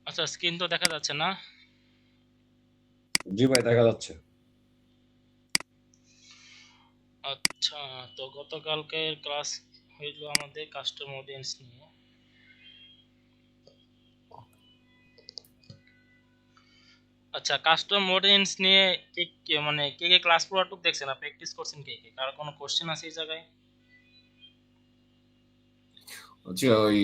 আচ্ছা, স্ক্রিন তো দেখা যাচ্ছে না? জি ভাই, দেখা যাচ্ছে। আচ্ছা, তো গতকালকের ক্লাস হইল আমাদের কাস্টম অডিয়েন্স নিয়ে। আচ্ছা, কাস্টম অডিয়েন্স নিয়ে মানে কে ক্লাস পুরোটুক দেখছেন, আর প্র্যাকটিস করছেন কে? কারো কোনো কোশ্চেন আছে এই জায়গায়? আচ্ছা, ওই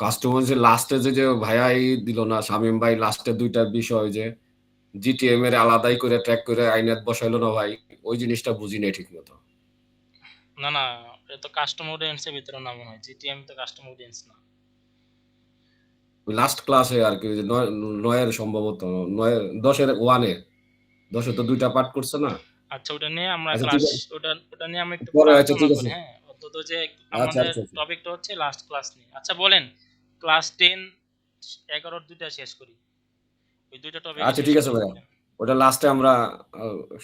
কাস্টমার যে লাস্টে যে ভাইয়া দিল না শামিম ভাই, লাস্টের দুইটা বিষয় যে জিটিএম এর আলাদাই করে ট্র্যাক করে আইনাত বসাইলো না ভাই, ওই জিনিসটা বুঝি নাই ঠিক মতো। না না, এটা তো কাস্টম অডিয়েন্সের ভিতরে না মনে হয়, জিটিএম তো কাস্টম অডিয়েন্স না। ওই লাস্ট ক্লাসে আর কি, যে নয়ের সম্ভবত, নয়ের 10-এর 1-এ 10-এ তো দুইটা পার্ট করছে না। আচ্ছা, ওটা নিয়ে আমরা আচ্ছা ঠিক ক্লাস, আছে, ওটা নিয়ে আমরা একটু পরে পরে আচ্ছা আলোচনা ঠিক করি। আছে। হ্যাঁ, অন্তত যে আচ্ছা আমাদের আচ্ছা আচ্ছা টপিকটা হচ্ছে লাস্ট ক্লাস নিয়ে। আচ্ছা বলেন, ক্লাস 10 11 দুইটা শেষ করি, ওই দুইটা টপিকে আচ্ছা শেষ ঠিক আছে করি ভাইয়া, বলেন। ওটা লাস্টে আমরা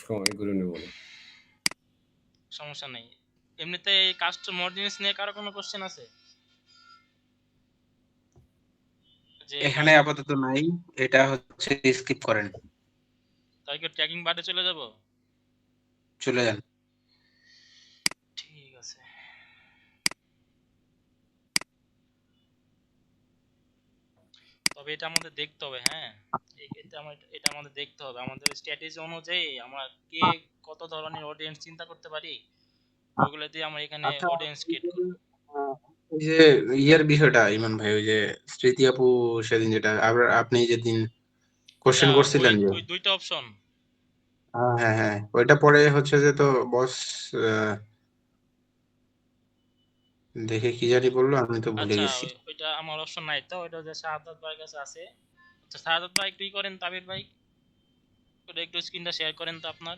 সময় করে নেবো। সমস্যা নেই। এমনিতে এই কাস্টম অডিয়েন্স নিয়ে কারো কোনো কোশ্চেন আছে? যে এখানে আপাতত নাই, এটা হচ্ছে স্কিপ করেন, তাই কি ট্র্যাকিং বারে চলে যাব? চলে যান। ঠিক আছে। তবে এটা আমাদের দেখতে হবে, হ্যাঁ, এটা আমাদের দেখতে হবে আমাদের স্ট্র্যাটেজি অনুযায়ী আমরা কে কত ধরনের অডিয়েন্স চিন্তা করতে পারি, ওইগুলো দিয়ে আমরা এখানে আচ্ছা, অডিয়েন্স ক্রিয়েট করব। ওই যে ইয়ের বিষয়টা ইমান ভাই, ওই যে স্মৃতি আপু সেদিন যেটা আপনি যেদিন আচ্ছা, কোশ্চেন ওই করছিলেন যে, ওই দুইটা অপশন। হ্যাঁ হ্যাঁ, ওইটা পরে হচ্ছে যে, তো বস দেখে কি জানি বললো, আমি তো ভুলে আচ্ছা, গেছি। ওইটা আমার অপশন নাই, তো ওইটা যে শাহাদাত ভাইয়ের কাছে আছে। আচ্ছা, শাহাদাত ভাই একটু করেন, তাবির ভাই ওটা একটু স্ক্রিনটা শেয়ার করেন তো আপনার,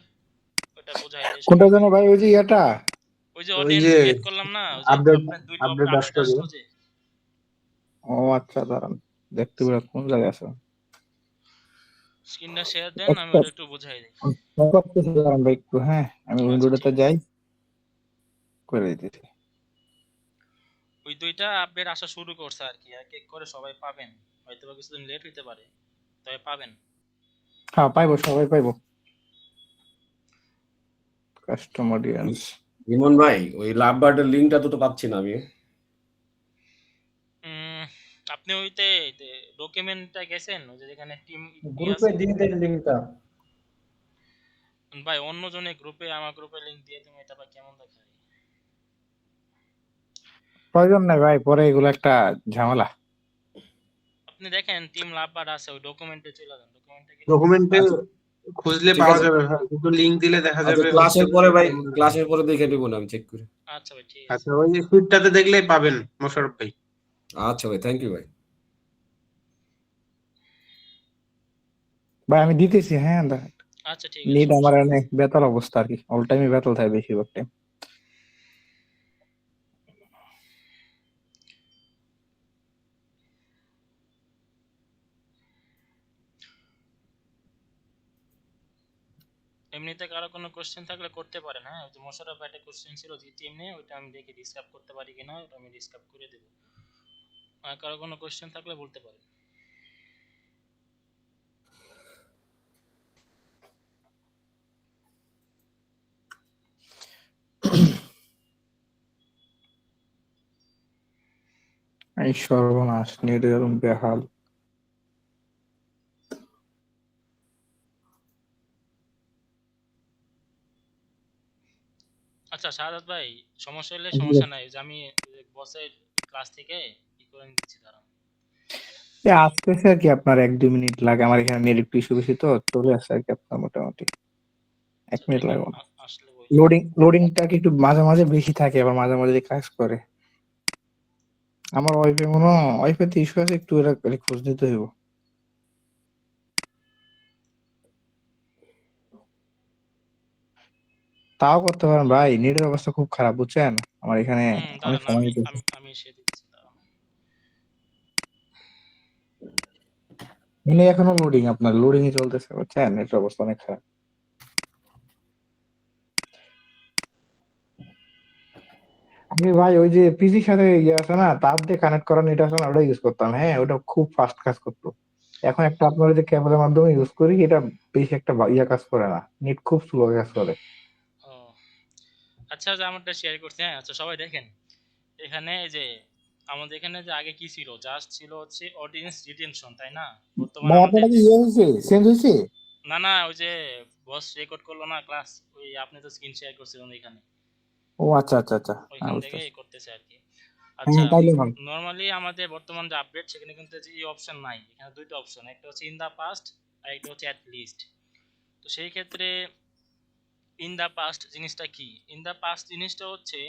ওটা বোঝাই দেয় কোনটা সবাইকে। জানো ভাই, ওই যে ইয়াটা? ওই যে ওই অডিয়েন্স যে ক্রিয়েট করলাম না, ওই যে আপডেট আপনার দুইটা আপডেট আপডেট আসতো যে, আসলো যে। ও আচ্ছা, দাঁড়ান দেখতে পেরে কোন জায়গায় আছে। স্ক্রিনটা শেয়ার দেন, আমি ওটা একটু বুঝাই দিই। দাঁড়ান ভাই একটু, হ্যাঁ আমি আচ্ছা, উইন্ডোটাতে ঠিক আছে। যাই, করে দিতেছি। ওই দুইটা আপডেট আসা শুরু করছে আর কি, এক এক করে সবাই পাবেন, হয়তো বা কিছুদিন লেট হইতে পারে, তবে পাবেন। হ্যাঁ পাইবো, সবাই পাইবো। Custom audience. ইমন ভাই, ওই লাভ বার্ডের লিঙ্কটা তো পাচ্ছি না আমি। উম, আপনি ওইতে ডকুমেন্টটা গেছেন, ওই যে যেখানে টিম ই গ্রুপে আছে। দিয়ে দেন লিংকটা। ভাই অন্য জনের গ্রুপে আমার গ্রুপে লিংক দিয়ে তুমি এটা বা কেমন দেখায়? প্রয়োজন নাই ভাই, পরে এগুলো একটা ঝামেলা। আপনি দেখেন টিম লাভবার আছে, ওই ডকুমেন্টে চলে যান, ডকুমেন্টে গেলে দেখবেন। ডকুমেন্টে আচ্ছা খুঁজলে ঠিক পাওয়া আছে, যাবে ভাই, কিন্তু লিঙ্ক দিলে দেখা আচ্ছা যাবে হচ্ছে ক্লাসের যে পরে ভাই, কেমন একটা। ক্লাসের পরে দেখে নিব না, আমি চেক করে। আচ্ছা ভাই, ঠিক আছে। আচ্ছা, ওই যে ফিডটাতে দেখলেই পাবেন মোশাররফ ভাই। আচ্ছা ভাই, থ্যাংক ইউ ভাই। ভাই আমি দিতেছি, হ্যাঁ আচ্ছা, ঠিক আছে, নেট আমার সমস্যা নেই। এনে বেতাল অবস্থা আর কি, অল টাইমই বেতাল থাকে বেশিরভাগ টাইম। এমনিতে কারো কোনো কোশ্চেন থাকলে করতে পারেন, হ্যাঁ, ওই যে মোশাররফ ভাই একটা কোশ্চেন ছিল জিটিএম নিয়ে, ওইটা আমি দেখে ডিসকাস করতে পারি কিনা, ওটা আমি ডিসকাস করে দেবো। আর কারো কোনো কোশ্চেন থাকলে বলতে পারেন। এই সর্বনাশ, নেট এরকম বেহাল। আচ্ছা শাহাদাত ভাই, সমস্যা হলে সমস্যা নাই, যে আমি বসের ক্লাস থেকে ই করে দিচ্ছি, দাঁড়ান। আসতেছে আর কি, আপনার 1-2 মিনিট লাগে, আমার এখানে নেট একটু ইস্যু বেশি তো, চলে আসছে আর কি আপনার মোটামুটি এক আচ্ছা, মিনিট ঠিক লাগবে না। আসলে বলছি। লোডিংটা কি একটু মাঝে মাঝে বেশি থাকে, আবার মাঝে মাঝে কাজ করে। আমার ওয়াইফাই মনে হয়, ওয়াইফাই তে ইস্যু আছে, একটু এটা খোঁজ নিতে হইব। তাও করতে পারেন ভাই, নেটের অবস্থা খুব খারাপ বুঝছেন, আমার এখানে অনেক দাঁড়ান, সময় আমি নিতেছে। আমি আমি এসে দিচ্ছি, দাঁড়ান। মানে এখনো লোডিং, আপনার লোডিং ই চলতেছে বুঝছেন, নেটের অবস্থা অনেক খারাপ। আমি ভাই ওই যে পিসির সাথে ইয়ে আছে না, তার দিয়ে কানেক্ট করা নেট আছে না, ওটা ইউজ করতাম। হ্যাঁ, ওটা খুব ফাস্ট কাজ করতো। এখন একটা আপনার ওই যে কেবলের মাধ্যমে ইউজ করি, এটা বেশি একটা ইয়ে কাজ করে না, নেট খুব স্লো কাজ করে। ও আচ্ছা, যে আমারটা শেয়ার করছি। হ্যাঁ আচ্ছা, সবাই দেখেন এখানে এই যে আমাদের এখানে যে আগে কি ছিল, জাস্ট ছিল হচ্ছে অডিয়েন্স রিটেনশন, তাই না? বর্তমানে ভাই আমাদের আপনার কি ইয়ে হয়েছে, চেঞ্জ হয়েছে? না না, ওই যে বস রেকর্ড করলো না ক্লাস, ওই আপনি তো স্ক্রিন শেয়ার করছিলেন এখানে, ও আচ্ছা আচ্ছা আচ্ছা, হ্যাঁ ওইখান বুঝতে থেকে পারছি। করতেছে আর কি। হ্যাঁ আচ্ছা, তাইলে ভালো। নরমালি আমাদের বর্তমান যে আপডেট সেখানে কিন্তু এই অপশন নাই, এখানে দুইটা অপশন, একটা হচ্ছে ইন দা পাস্ট আর একটা হচ্ছে অ্যাট লিস্ট। তো সেই ক্ষেত্রে ইন দা পাস্ট জিনিসটা কি? ইন দা পাস্ট জিনিসটা হচ্ছে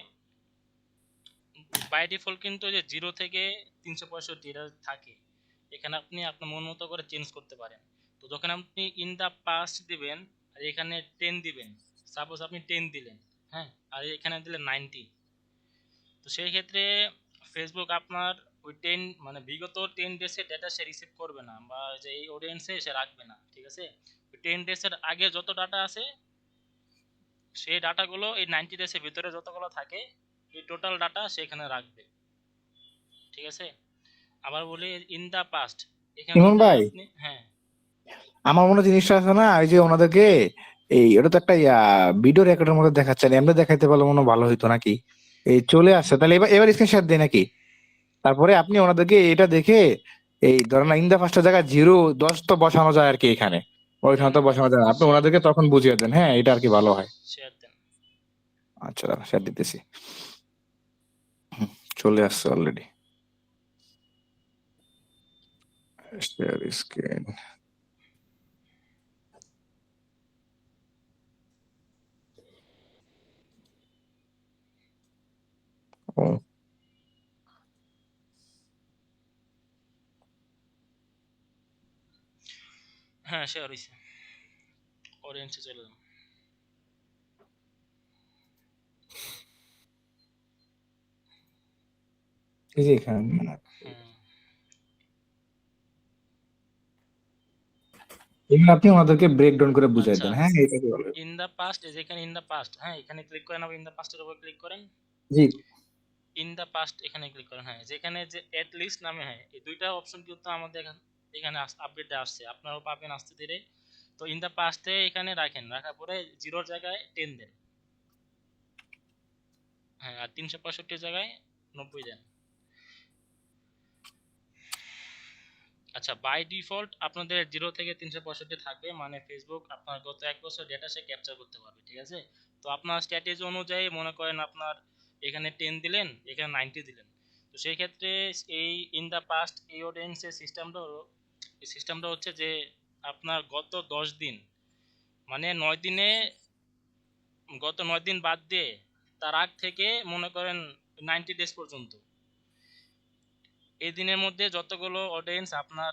বাই ডিফল্ট কিন্তু যে 0 থেকে 365 এটা থাকে, এখানে আপনি আপনার মন মতো করে চেঞ্জ করতে পারেন। তো যখন আপনি ইন দা পাস্ট দিবেন আর এখানে 10 দিবেন, সাপোজ আপনি 10 দিলেন, হ্যাঁ, আর এখানে দিলেন 90, তো সেই ক্ষেত্রে ফেসবুক আপনার ওই 10 মানে বিগত 10 ডেজের ডেটা সে রিসিভ করবে না, বা যে এই অডিয়েন্সে সে রাখবে না, ঠিক আছে? 10 ডেজের আগে যত ডাটা আছে সেই ডাটাগুলো এই 90 ডেজের ভিতরে যতগুলো থাকে এই টোটাল ডাটা সেখানে রাখবে, ঠিক আছে? আবার বলি ইন দা পাস্ট, এখানে ইমন যদি ভাই, আপনি, হ্যাঁ আমার মনে হয় জিনিসটা আছে না, ওই যে ওনাদেরকে এই ওটা তো একটা ভিডিও রেকর্ডের মধ্যে দেখাচ্ছে, এমনি দেখাইতে পারলে মনে হয় ভালো হইতো নাকি? এই চলে আসছে, তাহলে এবার এবার স্ক্রিনশট দেয় নাকি? তারপরে আপনি ওনাদেরকে এটা দেখে এই ধরেন ইন দা ফার্স্টের জায়গায় 0-10 তো বসানো যায় আর কি, এখানে ওইখানে তো বসানো যায় না। আপনি শেয়ার ওনাদেরকে তখন বুঝিয়ে দেন, হ্যাঁ এটা আর কি ভালো হয়। শেয়ার দেন। আচ্ছা দাঁড়া, শেয়ার দিতেছি। চলে আসছে অলরেডি, শেয়ার স্ক্রিন। ও হ্যাঁ শেয়ার হয়েছে, অডিয়েন্সে চলে যান। এই যে এখানে হুম, এগুলো আপনি ওনাদেরকে ব্রেক ডাউন করে বুঝাই আচ্ছা, দেন, হ্যাঁ এটা কি ভালো। ইন দা পাস্ট, এই যে এখানে ইন দা পাস্ট, হ্যাঁ এখানে ক্লিক করেন, আবার ইন দা পাস্টের উপর ক্লিক করেন, জি ইন দা পাস্ট এখানে ক্লিক করেন। হ্যাঁ, যেখানে যে এট লিস্ট নামে, হ্যাঁ এই দুইটা অপশন কিন্তু আমাদের এখানে আপডেটে আসছে, আপনারাও পাবেন আস্তে ধীরে। তো ইন দা পাস্টে এখানে রাখেন, রাখার পরে 0 জায়গায় 10 দেন, হ্যাঁ, আর 365 জায়গায় 90 দেন। আচ্ছা, বাই ডিফল্ট আপনাদের 0 থেকে 365 থাকবে, মানে ফেসবুক আপনার গত 1 বছর ডেটা সে ক্যাপচার করতে পারবে, ঠিক আছে? তো আপনার স্ট্র্যাটেজি অনুযায়ী মনে করেন আপনার এখানে 10 দিলেন, এখানে 90 দিলেন, তো সেই ক্ষেত্রে এই ইন দা পাস্ট এই অডিয়েন্সের সিস্টেমটা হচ্ছে যে আপনার গত 10 দিন, মানে 9 দিনে, গত 9 দিন বাদ দিয়ে তার আগ থেকে মনে করেন 90 ডেজ পর্যন্ত, এই দিনের মধ্যে যতগুলো অডিয়েন্স আপনার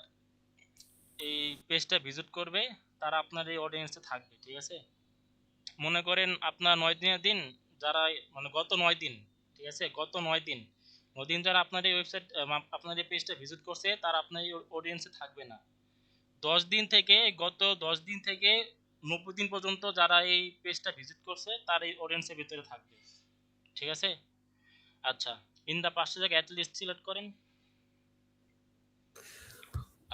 এই পেজটা ভিজিট করবে তারা আপনার এই অডিয়েন্সে থাকবে, ঠিক আছে? মনে করেন আপনার 9 দিনের দিন, যারা মানে গত 9 দিন, ঠিক আছে, গত 9 দিন, 9 দিন যারা আপনার এই ওয়েবসাইট আপনার এই পেজটা ভিজিট করছে তারা আপনার এই অডিয়েন্সে থাকবে না। 10 দিন থেকে, গত 10 দিন থেকে 90 দিন পর্যন্ত যারা এই পেজটা ভিজিট করছে তার এই অডিয়েন্সের ভিতরে থাকবে, ঠিক আছে? আচ্ছা, ইন দা পাঁচটা জায়গায় অ্যাটলিস্ট সিলেক্ট করেন।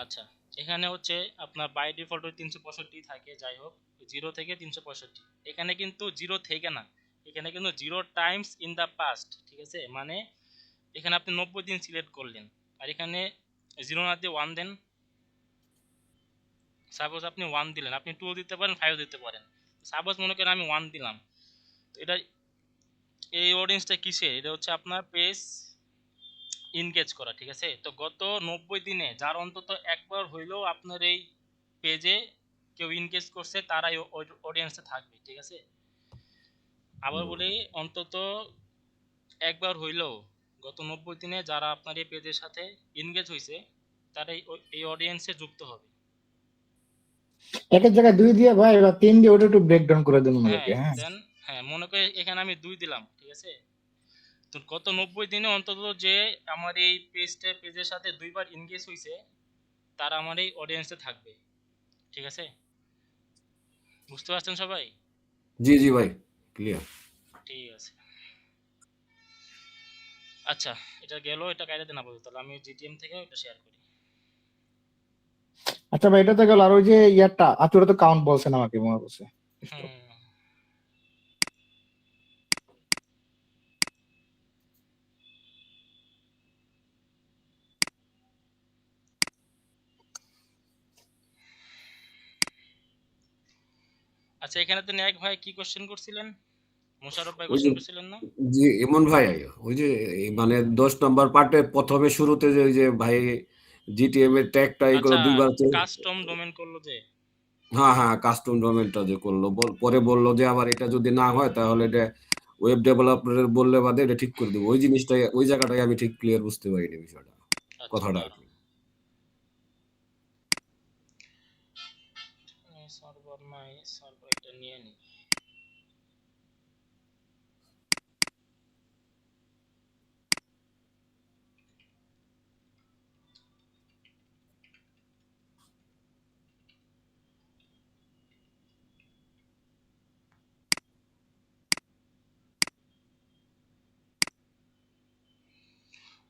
আচ্ছা, এখানে হচ্ছে আপনার বাই ডিফল্ট 365 থাকে, যাই হোক 0 থেকে 365, এখানে কিন্তু 0 থেকে না, এখানে কিন্তু 0 টাইমস ইন দা পাস্ট, ঠিক আছে? মানে এখানে আপনি 90 দিন সিলেক্ট করলেন, আর এখানে 0 না দিয়ে 1 দেন। সাপোজ আপনি 1 দিলেন, আপনি 2 দিতে পারেন, 5 দিতে পারেন। সাপোজ মনে করেন আমি 1 দিলাম, তো এটা এই অডিয়েন্সটা কিসে, এটা হচ্ছে আপনার পেজ এনগেজ করা, ঠিক আছে? তো গত 90 দিনে যার অন্তত একবার হইলেও আপনার এই পেজে কেউ এনগেজ করছে তারাই অডিয়েন্সে থাকবে, ঠিক আছে? আবার বলি, অন্তত একবার হইলেও গত 90 দিনে যারা আপনার এই পেজের সাথে এনগেজ হয়েছে তারাই এই অডিয়েন্সে যুক্ত হবে। একের জায়গায় 2 দিয়ে ভাই বা 3 দিয়ে ওটা একটু ব্রেক ডাউন করে দেন হ্যাঁ ওনাদেরকে, হ্যাঁ। দেন, হ্যাঁ মনে করে এখানে আমি 2 দিলাম, ঠিক আছে? তো গত 90 দিনে অন্তত যে আমার এই পেজের সাথে 2বার এনগেজ হয়েছে তারা আমার এই অডিয়েন্সে থাকবে, ঠিক আছে? বুঝতে পারছেন সবাই? জি জি ভাই, ক্লিয়ার। ঠিক আছে। আচ্ছা, এটা গেল, এটা কাইরে দেন আপাতত। তাহলে আমি জিটিএম থেকে এটা শেয়ার করি। আচ্ছা ভাই, এটা তো গেল। আর ওই যে ইয়ারটা আপনি ওটা তো কাউন্ট বলছেন আমাকে মনে পড়ছে। হুম, আচ্ছা, এখানে তো ন্যাক ভাই কি কোশ্চেন করছিলেন? মোশাররফ ভাই ওই যে কোশ্চেন করছিলেন না? জি ইমন ভাই, ওই যে মানে 10 নম্বর পার্টে প্রথমে শুরুতে যে ওই যে ভাই জিটিএম এর ট্যাগটা এগুলো আচ্ছা, দুইবার কাস্টম ডোমেন করলো যে। হ্যাঁ হ্যাঁ কাস্টম ডোমেনটা যে করলো পরে বললো যে আবার এটা যদি না হয় তাহলে এটা ওয়েব ডেভেলপারের বললে বাদে এটা ঠিক করে দেবো। ওই জিনিসটাই ওই জায়গাটাই আমি ঠিক ক্লিয়ার বুঝতে পারিনি বিষয়টা, আচ্ছা, কথাটা আর দাঁড়ান। কি। সার্ভার নাই, সার্ভার একটা নিয়ে নি।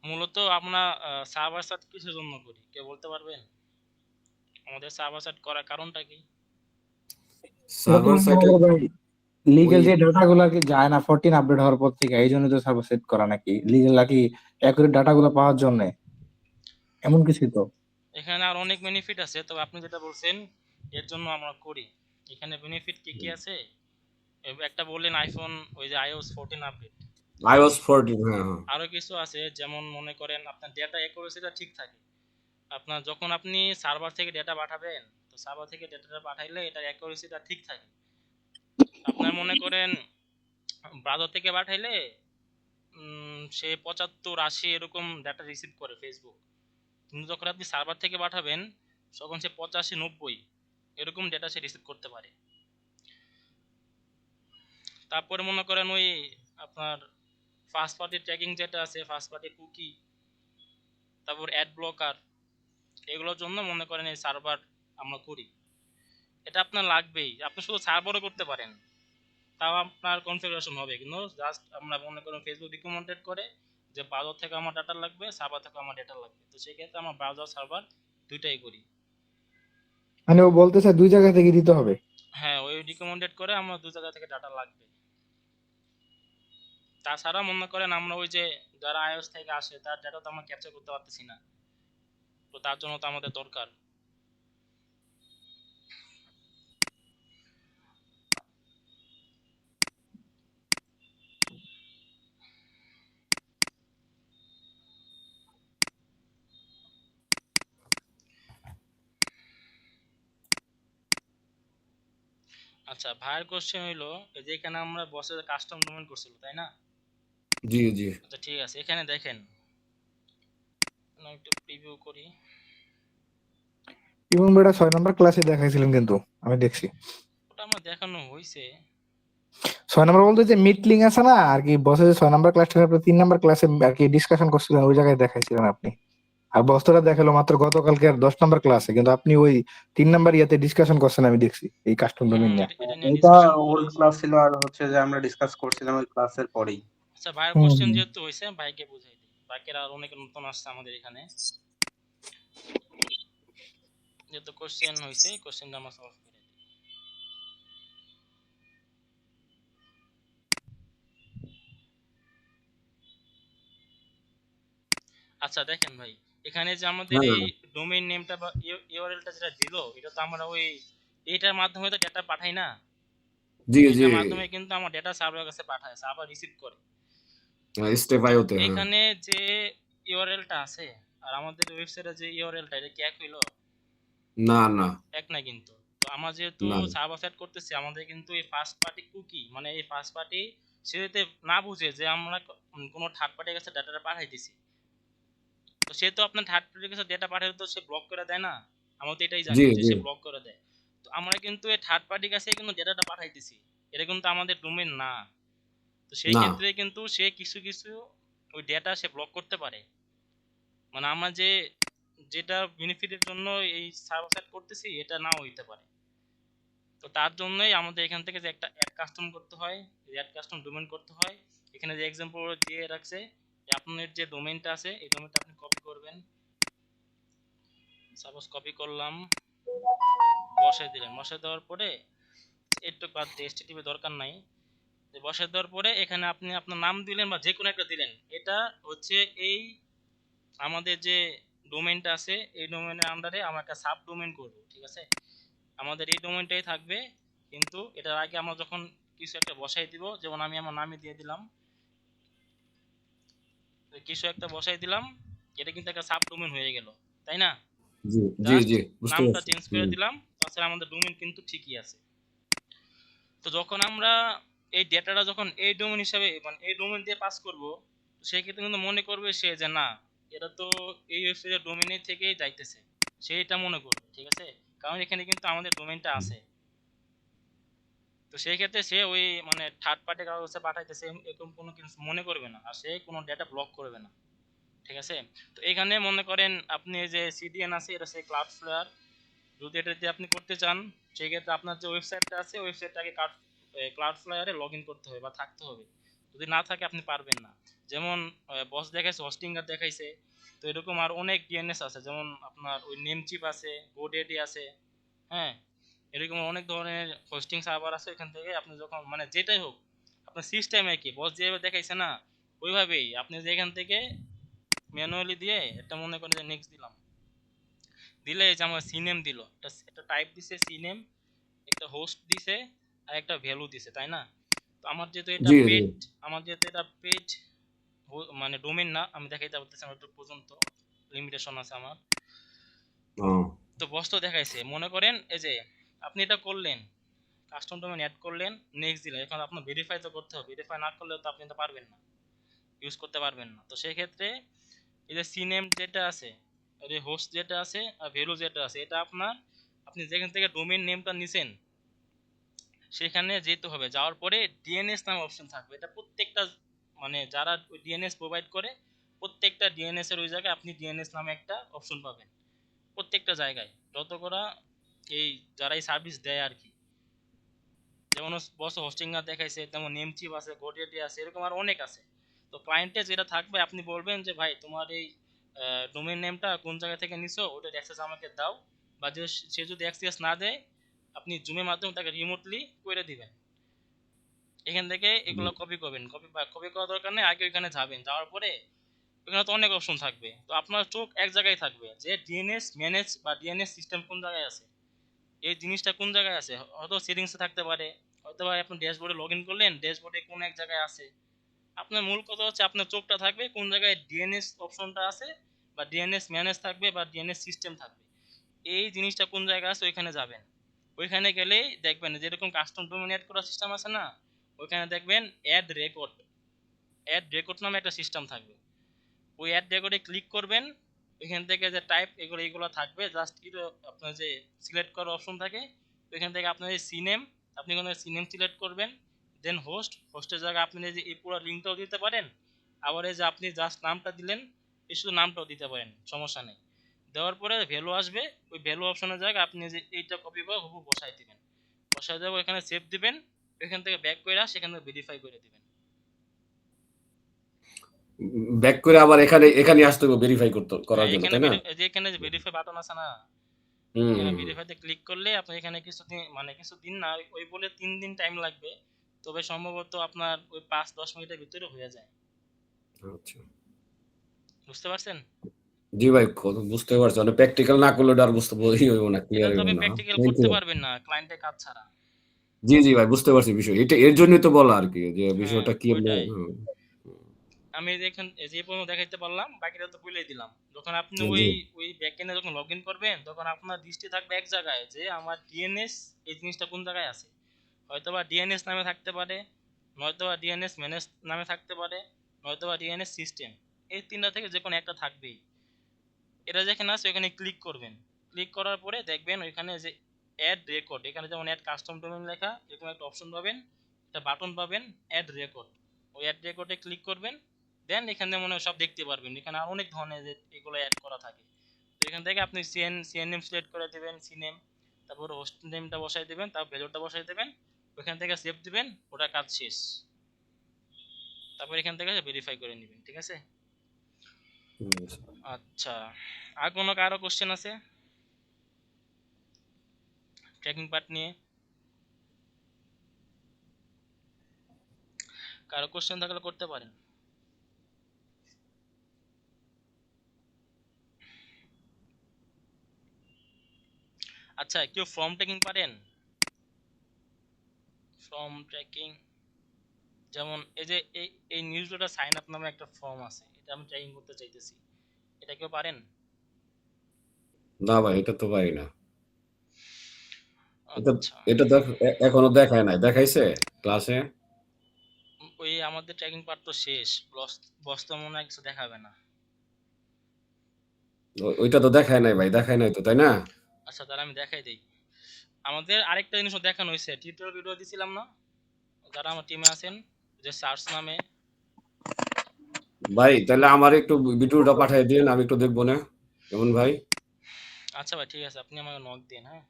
মূলত আমরা সার্ভার সাইড কিসের জন্য করি কেউ বলতে পারবেন? আমাদের সার্ভার সাইড করার কারণটা কি? সার্ভার সাইটে ওই লিগ্যাল যে ডাটা গুলো আর কি যায় না 14 আপডেট হওয়ার পর থেকে, এই জন্য তো সার্ভার সেট করা নাকি লিগ্যাল আর কি অ্যাকুরেট ডাটা গুলো পাওয়ার জন্য, এমন কিছু তো। এখানে আর অনেক বেনিফিট আছে, তবে আপনি যেটা বলছেন এর জন্য আমরা করি। এখানে বেনিফিট কি কি আছে? একটা বললেন আইফোন, ওই যে iOS 14 আপডেট। iOS 14, হ্যাঁ হ্যাঁ আরো কিছু আছে, যেমন মনে করেন আপনার ডেটা অ্যাকুরেসিটা ঠিক থাকে। আপনার যখন আপনি সার্ভার থেকে ডেটা পাঠাবেন, তো সার্ভার থেকে ডেটাটা পাঠাইলে এটার অ্যাকুরেসিটা ঠিক থাকে। আপনার মনে করেন ব্রাউজার থেকে পাঠাইলে সে 75-80 এরকম ডাটা রিসিভ করে ফেসবুক, কিন্তু যখন আপনি সার্ভার থেকে পাঠাবেন তখন সে 85-90 এরকম ডেটা সে রিসিভ করতে পারে। তারপরে মনে করেন ওই আপনার ফার্স্ট পার্টি ট্র্যাকিং যেটা আছে, ফার্স্ট পার্টি কুকি, তারপর অ্যাড ব্লকার, এগুলোর জন্য মনে করেন এই সার্ভার আমরা করি। এটা আপনার লাগবেই, আপনি শুধু সার্ভারও করতে পারেন, তাও আপনার কনফিগারেশন হবে, কিন্তু জাস্ট আমরা মনে করেন ফেসবুক রিকমেন্ডেড করে যে ব্রাউজার থেকে আমার ডাটা লাগবে, সার্ভার থেকে আমার ডাটা লাগবে, তো সেই ক্ষেত্রে আমরা ব্রাউজার সার্ভার দুইটাই করি। মানে ও বলতেছে দুই জায়গা থেকে দিতে হবে। হ্যাঁ, ওই রিকমেন্ডেড করে আমার দু জায়গা থেকে ডাটা লাগবে। তাছাড়া মনে করেন আমরা ওই যে যারা iOS থেকে আসে তার ডাটা তো আমরা ক্যাপচার করতে পারতেছি না, তো তার জন্য তো আমাদের দরকার। আচ্ছা, ভাইয়ের কোশ্চেন হইলো এই যে এখানে আমরা বসে কাস্টম ডোমেন করছিল তাই না? জি জি আচ্ছা ঠিক আছে, এখানে দেখেন আমি একটু প্রিভিউ করি। ইমন বেটা 6 নম্বর ক্লাসে দেখাইছিলেন কিন্তু আমি দেখছি। ওটা আমার দেখানো হয়েছে। 6 নম্বর বলতে যে মিটলিং আছে না আর কি, বসে যে 6 নম্বর ক্লাসটা আপনি 3 নম্বর ক্লাসে আর কি ডিসকাশন করছিলেন, ওই জায়গায় দেখাইছিলেন আপনি। আর বস্তুটা দেখালো মাত্র গতকালকে আর 10 নম্বর ক্লাসে, কিন্তু আপনি ওই 3 নম্বর ইয়াতে ডিসকাশন করছেন আমি দেখছি এই কাস্টম ডোমেইন নিয়ে। এটা নিয়ে এটা ডিসকাশন ওল্ড করেছি। ক্লাস ছিল, আর হচ্ছে যে আমরা ডিসকাস করছিলাম ওই ক্লাসের পরেই। আচ্ছা, ভাইয়ের হুম কোশ্চেন হুম। যেহেতু হয়েছে ভাইকে বুঝাই দিই, বাকিরা আর অনেকে নতুন আসছে আমাদের এখানে, যেহেতু কোশ্চেন হয়েছে কোশ্চেনটা আমরা সলভ করে দিই। আচ্ছা দেখেন ভাই, এখানে যে আমাদের হ্যাঁ এই ডোমেইন নেমটা বা ইউআরএলটা যেটা দিল, এটা তো আমরা ওই এটার মাধ্যমে তো ডেটা পাঠাই না, জি জি এটার মাধ্যমে কিন্তু আমার ডেটা সার্ভারের কাছে পাঠায়, সার্ভার রিসিভ করে। স্টেপ তো আইওতে, হ্যাঁ। এখানে যে ইউআরএলটা আছে আর আমাদের ওয়েবসাইটে যে ইউআরএলটা, এটা কি এক হইলো? না না এক না কিন্তু। তো আমরা যেহেতু না সার্ভার সাইড করতেছি, আমাদের কিন্তু এই ফার্স্ট পার্টি কুকি মানে এই ফার্স্ট পার্টি সে যাতে না বুঝে যে আমরা কোনো থার্ড পার্টির কাছে ডাটাটা পাঠাইতেছি, তো সে তো আপনার থার্ড পার্টির কাছে ডেটা পাঠালে তো সে ব্লক করে দেয় না, আমরা তো এটাই জানি জি যে জি সে ব্লক করে দেয়। তো আমরা কিন্তু এই থার্ড পার্টির কাছে কিন্তু ডেটাটা পাঠাইতেছি, এটা কিন্তু আমাদের ডোমেন না। তো সেই না ক্ষেত্রে কিন্তু সে কিছু কিছু ওই ডেটা সে ব্লক করতে পারে, মানে আমরা যে যেটা বেনিফিটের জন্য এই সার্ভার সাইড করতেছি এটা নাও হইতে পারে। তো তার জন্যই আমাদের এখান থেকে যে একটা অ্যাড কাস্টম করতে হয়, অ্যাড কাস্টম ডোমেন করতে হয়। এখানে যে এক্সাম্পল দিয়ে রাখছে আপনার যে ডোমেইনটা আছে এই ডোমেইনটা আপনি কপি করবেন। সাপোজ কপি করলাম, বসাই দিলেন। বসাই দেওয়ার পরে একটু বাদ দিয়ে HTTP দরকার নাই। বসাই দেওয়ার পরে এখানে আপনি আপনার নাম দিলেন বা যে কোনো একটা দিলেন। এটা হচ্ছে এই আমাদের যে ডোমেইনটা আছে এই ডোমেইনের আন্ডারে আমরা একটা সাব ডোমেইন করব, ঠিক আছে? আমাদের এই ডোমেইনটাই থাকবে, কিন্তু এটার আগে আমরা যখন কিছু একটা বসাই দিব, যেমন আমি আমার নামে দিয়ে দিলাম, কিছু একটা বসাই দিলাম, এটা কিন্তু একটা সাব ডোমেইন হয়ে গেল, তাই না? জি জি জাস্ট জি, বুঝতে নামটা পারছি। চেঞ্জ করে দিলাম, তাছাড়া আমাদের ডোমেইন কিন্তু ঠিকই আছে। তো যখন আমরা এই ডেটাটা যখন এই ডোমেইন হিসাবে মানে এই ডোমেইন দিয়ে পাস করব, সেই ক্ষেত্রে কিন্তু মনে করবে সে যে না, এটা তো এই ওয়েবসাইটের ডোমেইনের থেকেই যাইতেছে, সে এটা মনে করবে, ঠিক আছে? কারণ এখানে কিন্তু আমাদের ডোমেইনটা আছে। তো সেই ক্ষেত্রে সে ওই মানে থার্ড পার্টি কারোর কাছে পাঠাইতেছে এরকম কোনো কিছু মনে করবে না, আর সে কোনো ডেটা ব্লক করবে না, ঠিক আছে? তো এখানে মনে করেন আপনি এই যে CDN আছে, এটা হচ্ছে ক্লাউডফ্লেয়ার। যদি এটা দিয়ে আপনি করতে চান, সেক্ষেত্রে আপনার যে ওয়েবসাইটটা আছে ওয়েবসাইটটাকে ক্লাউডফ্লায়ারে লগ ইন করতে হবে বা থাকতে হবে। যদি না থাকে আপনি পারবেন না। যেমন বস দেখাইছে, হোস্টিঙ্গার দেখাইছে, তো এরকম আর অনেক DNS আছে, যেমন আপনার ওই নেমচিপ আছে, গোডেডি আছে, হ্যাঁ, এরকম অনেক ধরনের হোস্টিং সার্ভার আছে। এখান থেকে আপনি যখন মানে যেটাই হোক আপনার সিস্টেমে কি বস যেভাবে দেখাইছে না, ওইভাবেই আপনি যে এখান থেকে ম্যানুয়ালি দিয়ে একটা মনে করেন যে নেক্সট দিলাম, দিলে এই যে আমার সিনেম দিল, একটা টাইপ দিছে সিনেম, একটা হোস্ট দিছে, আর একটা ভ্যালু দিছে, তাই না? তো আমার যেহেতু এটা জি জি। পেড, আমার যেহেতু এটা পেড মানে ডোমেইন না, আমি দেখাইতে পারতেছি আমার একটু পর্যন্ত লিমিটেশন আছে আমার। ও, তো বস তো দেখাইছে, মনে করেন এই যে আপনি এটা করলেন, কাস্টম ডোমেইন অ্যাড করলেন, নেক্সট দিলেন, এখন আপনার ভেরিফাই তো করতে হবে, ভেরিফাই না করলে তো আপনি তো পারবেন না, ইউজ করতে পারবেন না। তো সেই ক্ষেত্রে এই যে সিনেম যেটা আছে, আর এই হোস্ট যেটা আছে আর ভ্যালু যেটা আছে, এটা আপনার আপনি যেখান থেকে ডোমেইন নেমটা নিছেন সেখানে যেতে হবে। যাওয়ার পরে ডিএনএস নামে অপশন থাকবে, এটা প্রত্যেকটা মানে যারা ডিএনএস প্রোভাইড করে প্রত্যেকটা ডিএনএস এর ওই জায়গায় আপনি ডিএনএস নামে একটা অপশন পাবেন প্রত্যেকটা জায়গায়, যত করা এই যারা এই সার্ভিস দেয় আর কি। যেমন বস হোস্টিংয়ার দেখাইছে, তেমন নেমচিপ আছে, গোডিএটি আছে, এরকম আর অনেক আছে। তো ক্লায়েন্টে যেটা থাকবে আপনি বলবেন যে ভাই তোমার এই ডোমেইন নেমটা কোন জায়গা থেকে নিছো, ওটার অ্যাক্সেস আমাকে দাও। বা যে সে যদি অ্যাক্সেস না দেয়, আপনি জুমের মাধ্যমে তাকে রিমোটলি করে দিবেন। এখান থেকে এগুলো কপি করবেন, কপি করার দরকার নেই, আগে ওইখানে যাবেন, যাওয়ার পরে ওখানে তো অনেক অপশন থাকবে, তো আপনার চোখ এক জায়গায় থাকবে যে ডিএনএস ম্যানেজ বা ডিএনএস সিস্টেম কোন জায়গায় আছে, এই জিনিসটা কোন জায়গায় আছে। হয়তো সেটিংসে থাকতে পারে, হয়তো বা আপনি ড্যাশবোর্ডে লগ ইন করলেন, ড্যাশবোর্ডে কোন এক জায়গায় আছে। আপনার মূল কথা হচ্ছে আপনার চোখটা থাকবে কোন জায়গায় ডিএনএস অপশনটা আছে, বা ডিএনএস ম্যানেজ থাকবে বা ডিএনএস সিস্টেম থাকবে, এই জিনিসটা কোন জায়গায় আছে ওইখানে যাবেন। ওইখানে গেলেই দেখবেন যেরকম কাস্টম ডোমেইন অ্যাড করার সিস্টেম আছে না, ওইখানে দেখবেন অ্যাড রেকর্ড নামে একটা সিস্টেম থাকবে। ওই অ্যাড রেকর্ডে ক্লিক করবেন, ওইখান থেকে যে টাইপ এগুলো থাকবে, জাস্ট আপনার যে সিলেক্ট করার অপশন থাকে, ওইখান থেকে আপনার এই সিনেম, আপনি কোনো সিনেম সিলেক্ট করবেন, দেন হোস্টের জায়গায় আপনি এই যে এই পুরো লিঙ্কটাও দিতে পারেন, আবার এই যে আপনি জাস্ট নামটা দিলেন, এই শুধু নামটাও দিতে পারেন, সমস্যা নেই। দেওয়ার পরে ভ্যালু আসবে, ওই ভ্যালু অপশনের জায়গায় আপনি যে এইটা কপি করে হুবহু বসাই দিবেন, বসাই দেবো, এখানে সেভ দিবেন, এখান থেকে ব্যাক করে সেখান থেকে ভেরিফাই করে দিবেন। ব্যাক করে আবার এখানে এখানে আসতে হবে ভেরিফাই করার হ্যাঁ, জন্য, এখানে তাই না? এখানে যে ভেরিফাই বাটন আছে না, হুম এখানে হুম, হুম। ভেরিফাইতে ক্লিক করলে আপনি এখানে কিছুদিন মানে কিছুদিন না, ওই বলে 3 দিন টাইম লাগবে, তবে সম্ভবত আপনার ওই 5-10 মিনিটের ভিতরে হয়ে যায়। আচ্ছা। বুঝতে পারছেন? জি ভাই, বুঝতে পারছি। মানে প্র্যাকটিক্যাল না করলে ওটা আর বুঝতে হইব না, এটা ক্লিয়ার হইব তবে না। প্র্যাকটিক্যাল থ্যাংক করতে ইউ। পারবেন না ক্লায়েন্টের কাজ ছাড়া। জি জি ভাই, বুঝতে পারছি বিষয়। এটা এর জন্যই তো বলা আরকি যে হ্যাঁ, বিষয়টা কি আমরা ওইটাই। আমি যে পর্যন্ত দেখাইতে পারলাম, বাকিটা তো বলেই দিলাম। যখন আপনি ওই জি ওই ব্যাকএন্ডে যখন লগ ইন করবেন, তখন আপনার দৃষ্টি থাকবে এক জায়গায় যে আমার ডিএনএস এই জিনিসটা কোন জায়গায় আছে। হয়তোবা ডিএনএস নামে থাকতে পারে, নয়তোবা ডিএনএস ম্যানেজ নামে থাকতে পারে, নয়তোবা ডিএনএস সিস্টেম, এই তিনটা থেকে যে কোনো একটা থাকবেই। এটা যেখানে আছে ওখানে ক্লিক করবেন, ক্লিক করার পরে দেখবেন ওইখানে যে অ্যাড রেকর্ড, এখানে যেমন অ্যাড কাস্টম ডোমেইন লেখা এরকম একটা অপশন পাবেন, একটা বাটন পাবেন অ্যাড রেকর্ড, ওই অ্যাড রেকর্ডে ক্লিক করবেন, দেন এখানে মনে হয় সব দেখতে পারবেন, এখানে আর অনেক ধরনের যে এগুলো অ্যাড করা থাকে। তো এখান থেকে আপনি সিএনএম সিলেক্ট করে দেবেন, সিনেম, তারপর হোস্ট নেমটা বসাই দেবেন, তারপর ভ্যালুটা বসাই দেবেন, ওইখান থেকে সেভ দিবেন, ওটা কাজ শেষ। তারপর এখান থেকে ভেরিফাই করে নেবেন, ঠিক আছে? হুম। আচ্ছা, আর কোনো কারো কোশ্চেন আছে ট্র্যাকিং পার্ট নিয়ে? কারো কোশ্চেন থাকলে করতে পারেন। আচ্ছা, কেউ ফর্ম ট্র্যাকিং পারেন? ফর্ম ট্র্যাকিং, যেমন এই যে এই নিউজলেটার সাইন আপ নামে একটা ফর্ম আছে, এটা আমি ট্র্যাকিং করতে চাইতেছি, এটা কেউ পারেন? না ভাই, এটা তো পারি না। এটা আচ্ছা, এটা এখনো দেখায় নাই, দেখাইছে ক্লাসে? ওই আমাদের ট্র্যাকিং পার্ট তো শেষ, বস তো মনে হয় কিছু দেখাবে না। ওইটা তো দেখায় নাই ভাই, দেখায় নাই তো, তাই না? আচ্ছা, তাহলে আমি দেখাই দিই। আমাদের আরেকটা জিনিসও দেখানো হয়েছে, টিউটোরিয়াল ভিডিও দিছিলাম না, যারা আমার টিমে আছেন, যে সার্চ নামে। ভাই তাহলে আমার একটু ভিডিওটা পাঠিয়ে দিন, আমি একটু দেখবো না, কেমন ভাই? আচ্ছা ভাই, ঠিক আছে, আপনি আমাকে নক দিন, হ্যাঁ।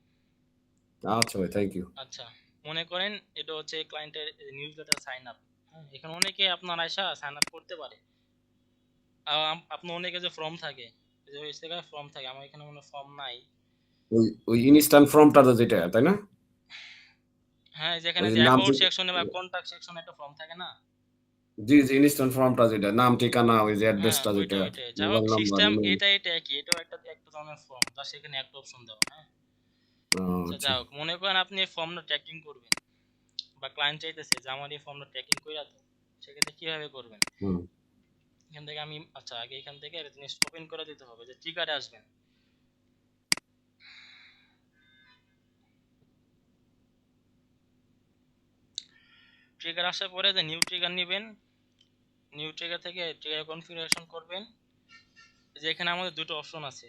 আচ্ছা ভাই, থ্যাংক ইউ। আচ্ছা, মনে করেন এটা হচ্ছে ক্লায়েন্টের নিউজলেটার সাইন আপ। হ্যাঁ, এখানে অনেকে আপনার আয়সা সাইন আপ করতে পারে। আপনার অনেকে যে ফর্ম থাকে, যে ওই জায়গায় ফর্ম থাকে, আমার এখানে মনে ফর্ম নাই। ওই ইনস্ট্যান্ট ফর্মটা তো যেটা, তাই না? হ্যাঁ, যেখানে ওই যে যে নাম অ্যাকাউন্ট সেকশনে বা কন্টাক্ট সেকশনে একটা ফর্ম থাকে না? জি জি, ইনস্ট্যান্ট ফর্মটা যেটা, নাম ঠিকানা, ওই যে হ্যাঁ, অ্যাড্রেসটা যেটা, ওইটাই যাই হোক, মোবাইল নাম্বার, সিস্টেম ইমেল। এটা একই, এটাও একটা একটা ধরনের ফর্ম, তার সেখানে একটা অপশন দেওয়া, হ্যাঁ। আচ্ছা, আচ্ছা। যাই হোক, মনে করেন আপনি এই ফর্মটা ট্র্যাকিং করবেন, বা ক্লায়েন্ট চাইতেছে যে আমার এই ফর্মটা ট্র্যাকিং করে দাও, সেক্ষেত্রে কিভাবে করবেন? হুম। এখান থেকে আমি, আচ্ছা, আগে এখান থেকে একটা জিনিস ওপেন করে দিতে হবে, যে ট্রিগারে আসবেন। ট্রিগার আসার পরে যে নিউ ট্রিগার নেবেন, নিউ ট্রিগার থেকে ট্রিগার কনফিগারেশন করবেন। যে এখানে আমাদের দুটো অপশন আছে,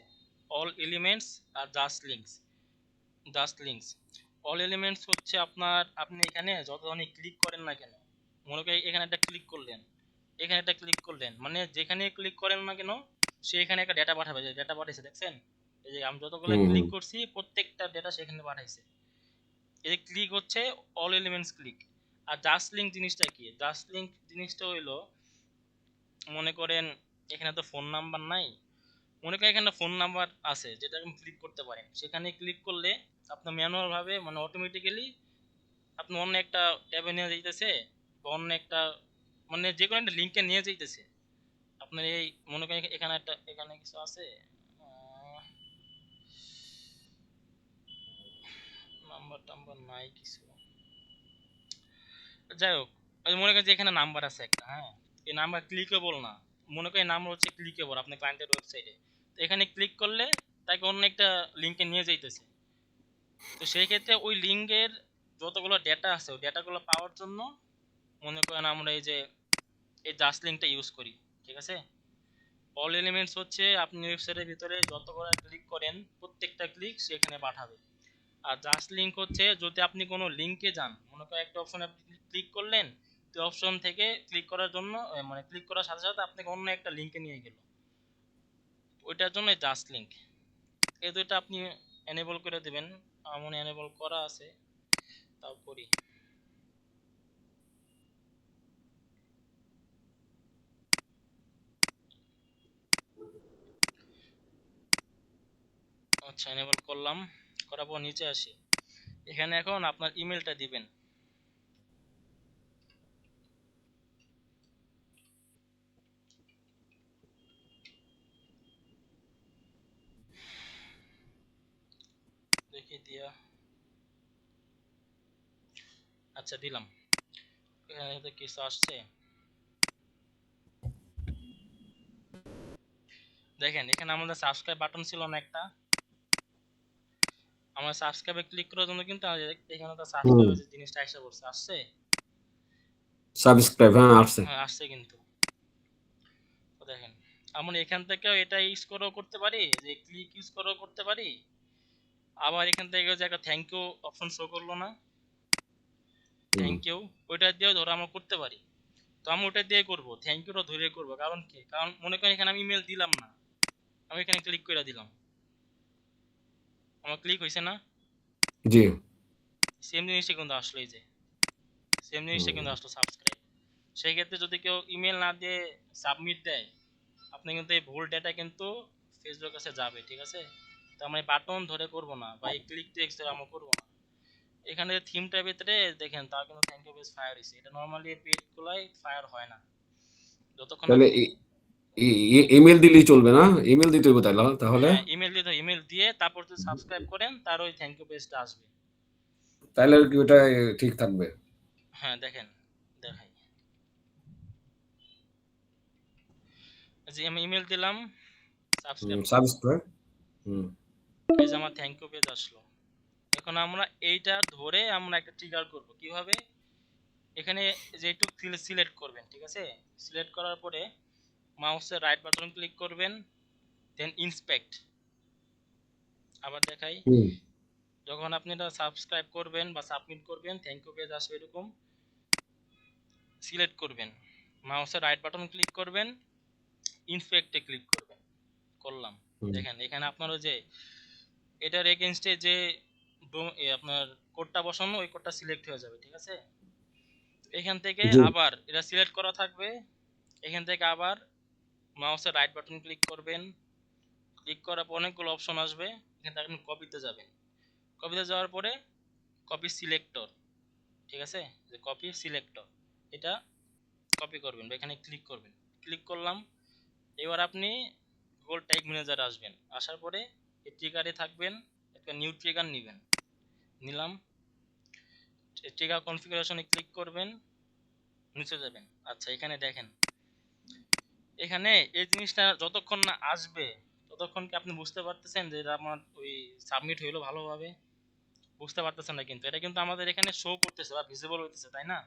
অল এলিমেন্টস আর জাস্ট লিঙ্কস। অল এলিমেন্টস হচ্ছে আপনি এখানে যত ধরনের ক্লিক করেন না কেন, মনে করেন এখানে একটা ক্লিক করলেন, এখানে একটা ক্লিক করলেন, মানে যেখানে ক্লিক করেন না কেন সে এখানে একটা ডেটা পাঠাবে, যে ডেটা পাঠাইছে দেখছেন, এই যে আমি যতগুলো হুম। ক্লিক হুম। করছি প্রত্যেকটা ডেটা সেখানে পাঠাইছে। এই যে ক্লিক হচ্ছে অল এলিমেন্টস ক্লিক। আর জাস্ট লিঙ্ক জিনিসটা কি? জাস্ট লিঙ্ক জিনিসটা হইলো, মনে করেন এখানে তো ফোন নাম্বার নাই, মনে করেন এখানে ফোন নাম্বার আছে যেটা আপনি ক্লিক করতে পারেন, সেখানে ক্লিক করলে আপনার ম্যানুয়াল ভাবে মানে অটোমেটিক্যালি আপনি অন্য একটা ট্যাবে নিয়ে যাইতেছে, বা অন্য একটা মানে যে কোনো একটা লিঙ্কে নিয়ে যাইতেছে। আপনার এই মনে করেন এখানে কিছু আছে, নাম্বার টাম্বার নাই কিছু, যাই হোক, ওই মনে করেন যে এখানে নাম্বার আছে একটা, হ্যাঁ, এই নাম্বার ক্লিকেবল না, মনে করেন নাম্বার হচ্ছে ক্লিকেবল আপনার ক্লায়েন্টের ওয়েবসাইটে, তো এখানে ক্লিক করলে তাকে অন্য একটা লিঙ্কে নিয়ে যাইতেছে। তো সেই ক্ষেত্রে ওই লিঙ্কের যতগুলো ডেটা আছে ওই ডেটাগুলো পাওয়ার জন্য মনে করেন আমরা এই জাস্ট লিঙ্কটা ইউজ করি, ঠিক আছে? অল এলিমেন্টস হচ্ছে আপনি ওয়েবসাইটের ভিতরে যতগুলো ক্লিক করেন প্রত্যেকটা ক্লিক সেখানে পাঠাবে। আর জাস্ট লিঙ্ক হচ্ছে যদি আপনি কোনো লিঙ্কে যান, মনে করেন একটা অপশনে আপনি ক্লিক করলেন, তো অপশন থেকে ক্লিক করার জন্য মানে ক্লিক করার সাথে সাথে আপনাকে অন্য একটা লিঙ্কে নিয়ে গেল, ওইটার জন্য জাস্ট লিঙ্ক। এই দুইটা আপনি এনেবল করে দিবেন, আমার মনে এনেবল করা আছে, তাও করি। আচ্ছা, এনেবল করলাম, করার পর নিচে আসি, এখানে এখন আপনার ইমেলটা দিবেন। দেখি দিয়া, আচ্ছা দিলাম, এখানে তো কিছু আসছে, দেখেন এখানে আমাদের সাবস্ক্রাইব বাটন ছিল না একটা, আমার সাবস্ক্রাইবে ক্লিক করার জন্য কিন্তু এখানে তো হুম। সাবস্ক্রাইবের যে জিনিসটা এসে পড়ছে, আসছে, সাবস্ক্রাইব, হ্যাঁ আসছে। হ্যাঁ আসছে কিন্তু। তো দেখেন আমরা এখান থেকেও এটা ইউজ করেও করতে পারি, যে ক্লিক ইউজ করেও করতে পারি, আবার এখান থেকে যে একটা থ্যাংক ইউ অপশন শো করলো না, হুম। থ্যাংক ইউ, ওইটা দিয়েও ধরো আমরা করতে পারি। তো আমি ওটা দিয়ে করবো, থ্যাংক ইউটা ধরে করবো, কারণ কি, কারণ মনে করেন এখানে আমি ইমেল দিলাম না, আমি এখানে ক্লিক করে দিলাম, আমার ক্লিক হয়েছে না, জি। সেম জিনিসটা কিন্তু আসলো, এই যে সেম জিনিসটা হুম। কিন্তু আসলো সাবস্ক্রাইব। সেই ক্ষেত্রে যদি কেউ ইমেল না দিয়ে সাবমিট দেয়, আপনি কিন্তু এই ভুল ডেটা কিন্তু ফেসবুক কাছে যাবে, ঠিক আছে? তো আমরা এই বাটন ধরে করব না, বা এই ক্লিক টেক্সট আমরা করব না। এখানে থিমটার ভিতরে দেখেন তাও কিন্তু থ্যাংক ইউ পেজ ফায়ার হয়েছে। এটা নর্মালি পেজ গুলাই ফায়ার হয় না যতক্ষণ না। তাহলে ইমেল দিলেই চলবে না? ইমেল দিতে হবে তাহলে? হ্যাঁ, ইমেল দিতে হয়। ইমেল দিয়ে তারপর যদি সাবস্ক্রাইব করেন তার ওই থ্যাংক ইউ পেজটা আসবে। তাহলে কি ওটা ঠিক থাকবে? হ্যাঁ, দেখেন দেখাই, যে আমি ইমেল দিলাম, সাবস্ক্রাইব করলাম, সাবস্ক্রাইব। হুম। এই যে আমার থ্যাংক ইউ পেজ আসলো। এখন আমরা এইটা ধরে আমরা একটা ট্রিগার করব কিভাবে? এখানে যেটুক সিলেক্ট করবেন, ঠিক আছে? সিলেক্ট করার পরে মাউসের রাইট বাটন ক্লিক করবেন, দেন ইন্সপেক্ট। আবার দেখাই, হুম। যখন আপনি এটা সাবস্ক্রাইব করবেন বা সাবমিট করবেন থ্যাংক ইউ পেজ আসবে এরকম। সিলেক্ট করবেন, মাউসের রাইট বাটন ক্লিক করবেন, ইন্সপেক্টে ক্লিক করবেন। করলাম, হুম। দেখেন এখানে আপনার ওই যে এটার এগেইনস্টে যে আপনার কোডটা বসানো, ওই কোডটা সিলেক্ট হয়ে যাবে, ঠিক আছে? এখান থেকে জি। আবার এটা সিলেক্ট করা থাকবে, এখান থেকে আবার মাউসের রাইট বাটন ক্লিক করবেন, ক্লিক করার পর অনেকগুলো অপশন আসবে, এখান থেকে আপনি কপিতে যাবেন। কপিতে যাওয়ার পরে কপি সিলেক্টর, ঠিক আছে? যে কপি সিলেক্টর, এটা কপি করবেন বা এখানে ক্লিক করবেন। ক্লিক করলাম, এবার আপনি গুগল ট্যাগ ম্যানেজারে আসবেন। আসার পরে এই ট্রিগারে থাকবেন, একটা নিউ ট্রিগার নেবেন। নিলাম, ট্রিগার কনফিগারেশনে ক্লিক করবেন, নিচে যাবেন। আচ্ছা, এখানে দেখেন, এখানে এই জিনিসটা যতক্ষণ না আসবে ততক্ষণ কি আপনি বুঝতে পারতেছেন যে এটা আমার ওই সাবমিট হইলো ভালোভাবে? বুঝতে পারতেছেন না, কিন্তু এটা কিন্তু আমাদের এখানে শো করতেছে বা ভিজিবল হইতেছে, তাই না?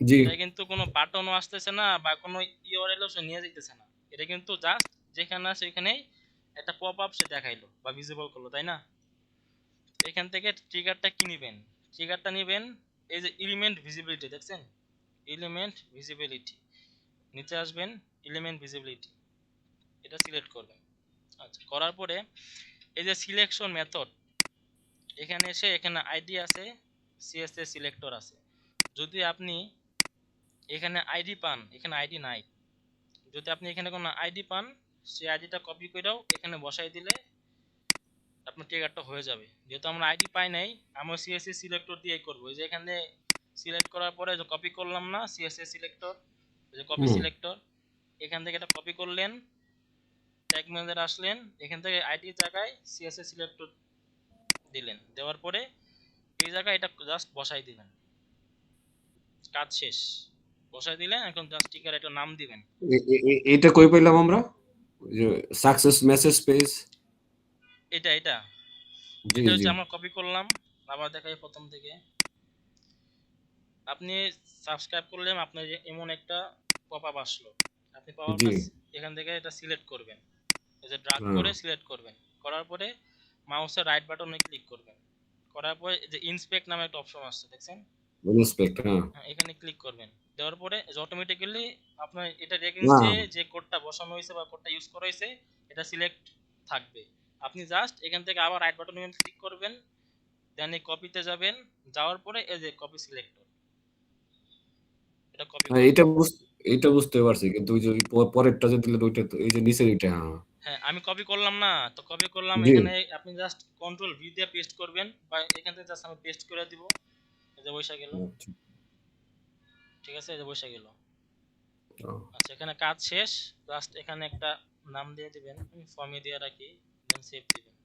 জি। এটা কিন্তু কোনো বাটনও আসতেছে না বা কোনো ইউআরএলও সে নিয়ে যাইতেছে না। এটা কিন্তু জাস্ট যেখানে আছে ওইখানেই একটা পপ আপ সে দেখাইলো বা ভিজিবল করলো, তাই না? এখান থেকে ট্রিগারটা কি নেবেন? ট্রিগারটা নেবেন এই যে এলিমেন্ট ভিজিবিলিটি, দেখছেন? এলিমেন্ট ভিজিবিলিটি, নিচে আসবেন, এলিমেন্ট ভিজিবিলিটি, এটা সিলেক্ট করবেন। আচ্ছা, করার পরে এই যে সিলেকশন মেথড, এখানে এসে এখানে আইডি আছে, সিএসএস সিলেক্টর আছে। যদি আপনি এখানে আইডি পান, এখানে আইডি নাই, যদি আপনি এখানে কোনো আইডি পান, সেই আইডিটা কপি করেও এখানে বসাই দিলে আপনার ট্রিগারটা হয়ে যাবে। যেহেতু আমরা আইডি পাই নাই, আমরা সিএসএস সিলেক্টর দিয়েই করবো। এই যে এখানে সিলেক্ট করার পরে যে কপি করলাম না সিএসএস সিলেক্টর, এই যে কপি হুম। সিলেক্টর, এখান থেকে এটা কপি করলেন, ট্যাগ ম্যানেজারে আসলেন, এখান থেকে আইডির জায়গায় সিএসএস সিলেক্টর দিলেন, দেওয়ার পরে এই জায়গায় এটা জাস্ট বসাই দিবেন, কাজ শেষ। বসাই দিলেন, এখন জাস্ট স্টিকার একটা নাম দিবেন। এটা কই পেলাম আমরা? যে সাকসেস মেসেজ পেজ। এটা এটা জি, এটা জি। হচ্ছে আমরা কপি করলাম। আবার দেখাই প্রথম থেকে, আপনি সাবস্ক্রাইব করলেন, আপনার যে এমন একটা পপআপ আসলো, আপনি জি। পপআপটা এখান থেকে এটা সিলেক্ট করবেন, এই যে ড্রাগ হ্যাঁ। করে সিলেক্ট করবেন। করার পরে মাউসের রাইট বাটনে ক্লিক করবেন। করার পরে এই যে ইন্সপেক্ট নামে একটা অপশন আসছে, দেখছেন? রেসপেক্ট, হ্যাঁ। হ্যাঁ, এখানে ক্লিক করবেন। দেওয়ার পরে অটোমেটিক্যালি আপনার এটার না, এগেইনস্টে যে কোডটা বসানো হয়েছে বা কোডটা ইউজ করা হয়েছে এটা সিলেক্ট থাকবে। আপনি জাস্ট এখান থেকে আবার রাইট বাটনে ক্লিক করবেন, দেন এই কপিতে যাবেন, যাওয়ার পরে এই যে কপি সিলেক্টর, এটা কপি হ্যাঁ, করবেন। এটা বুঝতে পারছি। কিন্তু ওই যে পরেরটা যে দিলেন ওইটা তো এই যে নিচের ওইটা, হ্যাঁ। হ্যাঁ, আমি কপি করলাম না, তো কপি করলাম, জি। এখানে আপনি জাস্ট কন্ট্রোল ভি দিয়ে পেস্ট করবেন, বা এখান থেকে জাস্ট আমি পেস্ট করে দিব। এই যে বসে গেল, আচ্ছা। ঠিক আছে? এই যে বসে গেল। ও, আচ্ছা, এখানে কাজ শেষ। জাস্ট এখানে একটা নাম দিয়ে দিবেন, আমি ফর্মে দিয়ে রাখি, দেন সেভ দিবেন।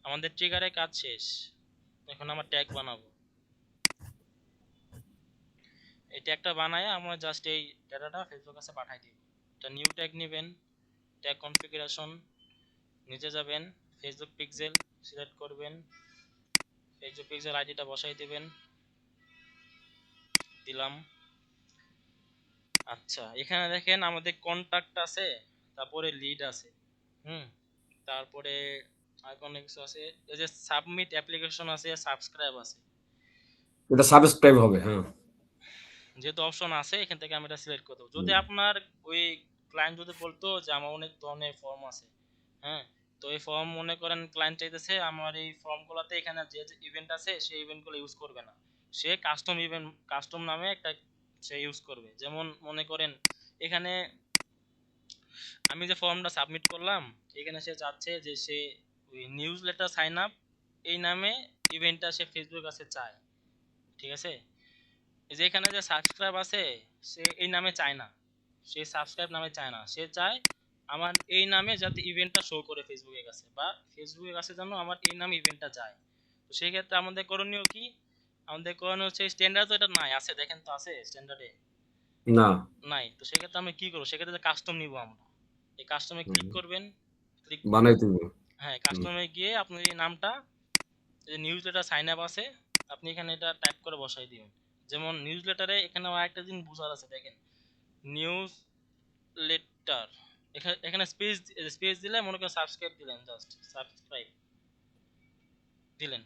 আমাদের ট্রিগারে কাজ শেষ। এখন আমরা ট্যাগ বানাবো। এই ট্যাগটা বানায় আমরা জাস্ট এই ডাটাটা ফেসবুক কাছে পাঠাই দিব। এটা নিউ ট্যাগ নেবেন, ট্যাগ কনফিগারেশন, নিচে যাবেন, ফেসবুক পিক্সেল সিলেক্ট করবেন, ফেসবুক পিক্সেল আইডিটা বসাই দিবেন, দিলাম। আচ্ছা, এখানে দেখেন আমাদের কন্টাক্ট আছে, তারপরে লিড আছে, হুম, তারপরে আর কোনো কিছু আছে, এই যে সাবমিট অ্যাপ্লিকেশন আছে, সাবস্ক্রাইব আছে। এটা সাবস্ক্রাইব হবে, হ্যাঁ। যেহেতু অপশন আছে, এখান থেকে আমি এটা সিলেক্ট করে দেবো। যদি আপনার ওই ক্লায়েন্ট যদি বলতো যে আমার অনেক ধরনের ফর্ম আছে, হ্যাঁ, তো এই ফর্ম মনে করেন ক্লায়েন্ট চাইতেছে আমার এই ফর্মগুলোতে এখানে যে যে ইভেন্ট আছে সেই ইভেন্টগুলো ইউজ করবে না, সে কাস্টম ইভেন্ট, কাস্টম নামে একটা সে ইউজ করবে। যেমন মনে করেন এখানে আমি যে ফর্মটা সাবমিট করলাম, এখানে সে চাচ্ছে যে সে ওই নিউজ লেটার সাইন আপ এই নামে ইভেন্টটা সে ফেসবুক কাছে চায়, ঠিক আছে? এই যে এখানে যে সাবস্ক্রাইব আছে, সে এই নামে চায় না, সে সাবস্ক্রাইব নামে চায় না, সে চায় আমার এই নামে যাতে ইভেন্টটা শো করে ফেসবুকের কাছে, বা ফেসবুকের কাছে যেন আমার এই নামে ইভেন্টটা যায়। তো সেই ক্ষেত্রে আমাদের করণীয় কি? আমাদের করণীয় হচ্ছে স্ট্যান্ডার্ড তো এটা নাই, আছে দেখেন তো আছে স্ট্যান্ডার্ডে না। নাই। তো সেক্ষেত্রে আমরা কি করবো? সেক্ষেত্রে কাস্টম নিব আমরা। এই কাস্টমে হুম, ক্লিক করবেন, ক্লিক বানাই দিবে। হ্যাঁ হুম, কাস্টমে গিয়ে আপনি এই নামটা, যে নিউজ লেটার সাইন আপ আছে, আপনি এখানে এটা টাইপ করে বসাই দিবেন। যেমন নিউজ লেটারে এখানে আরেকটা জিনিস বোঝার আছে, দেখেন নিউজ লেটার, এখানে এখানে স্পেস দিলে মনে করেন সাবস্ক্রাইব দিলেন, জাস্ট সাবস্ক্রাইব দিলেন,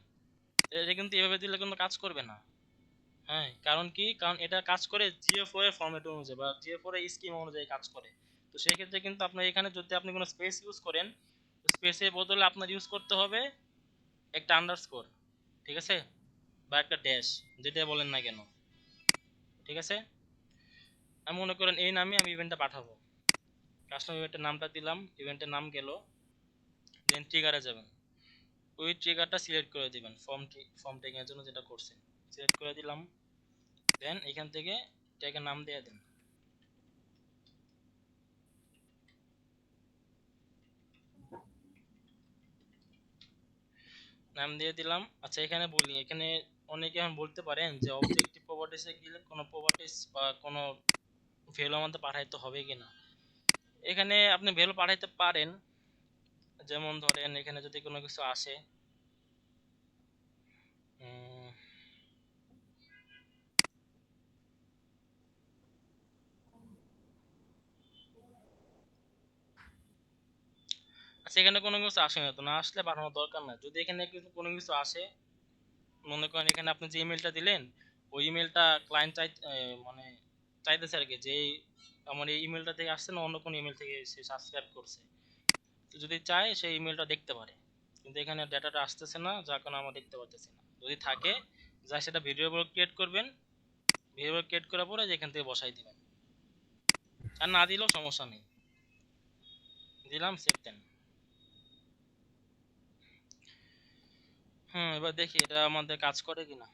এটা কিন্তু এভাবে দিলে কিন্তু কাজ করবে না। হ্যাঁ, কারণ কি? কারণ এটা কাজ করে জিএফও এর ফরম্যাট অনুযায়ী বা জিএফও এর স্কিম অনুযায়ী কাজ করে। তো সেই ক্ষেত্রে কিন্তু আপনার এখানে যদি আপনি কোনো স্পেস ইউজ করেন, স্পেসের বদলে আপনার ইউজ করতে হবে একটা আন্ডারস্কোর, ঠিক আছে, বা একটা ড্যাশ, যেটা বলেন না কেন, ঠিক আছে? আমি মনে করেন এই নামে আমি ইভেন্টটা পাঠাবো, কাস্টমার ইভেন্টের নামটা দিলাম, ইভেন্টের নাম গেল, দেন ট্রিগারে যাবেন, ওই ট্রিগারটা সিলেক্ট করে দিবেন, ফর্ম ট্যাগের জন্য যেটা করছেন সিলেক্ট করে দিলাম, দেন এখান থেকে ট্যাগের নাম দিয়ে দেন। নাম দিয়ে দিলাম। আচ্ছা এখানে বলি, এখানে অনেকে এখন বলতে পারেন যে অবজেক্টিভ প্রপার্টিসে গেলে কোনো প্রপার্টিস বা কোনো ভ্যালু আমাদের পাঠাইতে হবে কিনা। এখানে আপনি ভ্যালু পাঠাইতে পারেন, যেমন ধরেন এখানে যদি কোনো কিছু আসে, উম, আচ্ছা এখানে কোনো কিছু আসে না, তো না আসলে পাঠানোর দরকার না। যদি এখানে কোনো কিছু আসে, মনে করেন এখানে আপনি যে ইমেলটা দিলেন, ওই ইমেলটা ক্লায়েন্ট মানে চাইতেছে আর কি, যে আমার এই ইমেলটা থেকে আসছে না অন্য কোনো ইমেল থেকে সে সাবস্ক্রাইব করছে, তো যদি চায় সেই ইমেলটা দেখতে পারে। কিন্তু এখানে ডাটাটা আসতেছে না, যার কারণে আমরা দেখতে পারতেছি না। যদি থাকে যা সেটা ভেরিয়েবল ক্রিয়েট করবেন, ভেরিয়েবল ক্রিয়েট করার পরে যেখান থেকে বসাই দিবেন, আর না দিলেও সমস্যা নেই। দিলাম সেভ দেন। এবার দেখি এটা আমাদের কাজ করে কিনা।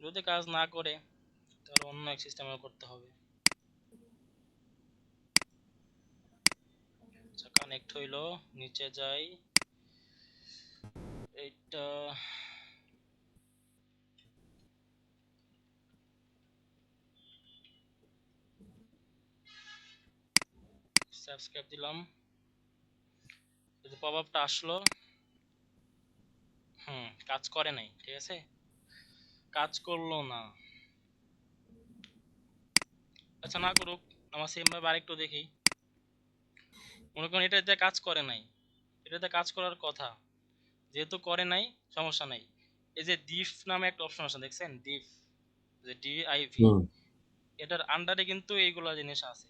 যদি কাজ না করে তাহলে অন্য এক সিস্টেমে করতে হবে। আচ্ছা কানেক্ট হইলো, নিচে যাই, এইটা সাবস্ক্রাইব দিলাম, যদি পপ আপটা আসলো, কাজ করে নাই, ঠিক আছে, কাজ করলো না। আচ্ছা না করুক, আমার সেম ভাবে আরেকটু দেখি। মনে করেন এটাতে কাজ করে নাই, এটাতে কাজ করার কথা, যেহেতু করে নাই সমস্যা নাই। এই যে ডিফ নামে একটা অপশন আছে দেখছেন, ডিফ, যে ডিআইভি, হুম, এটার আন্ডারে কিন্তু এইগুলা জিনিস আছে।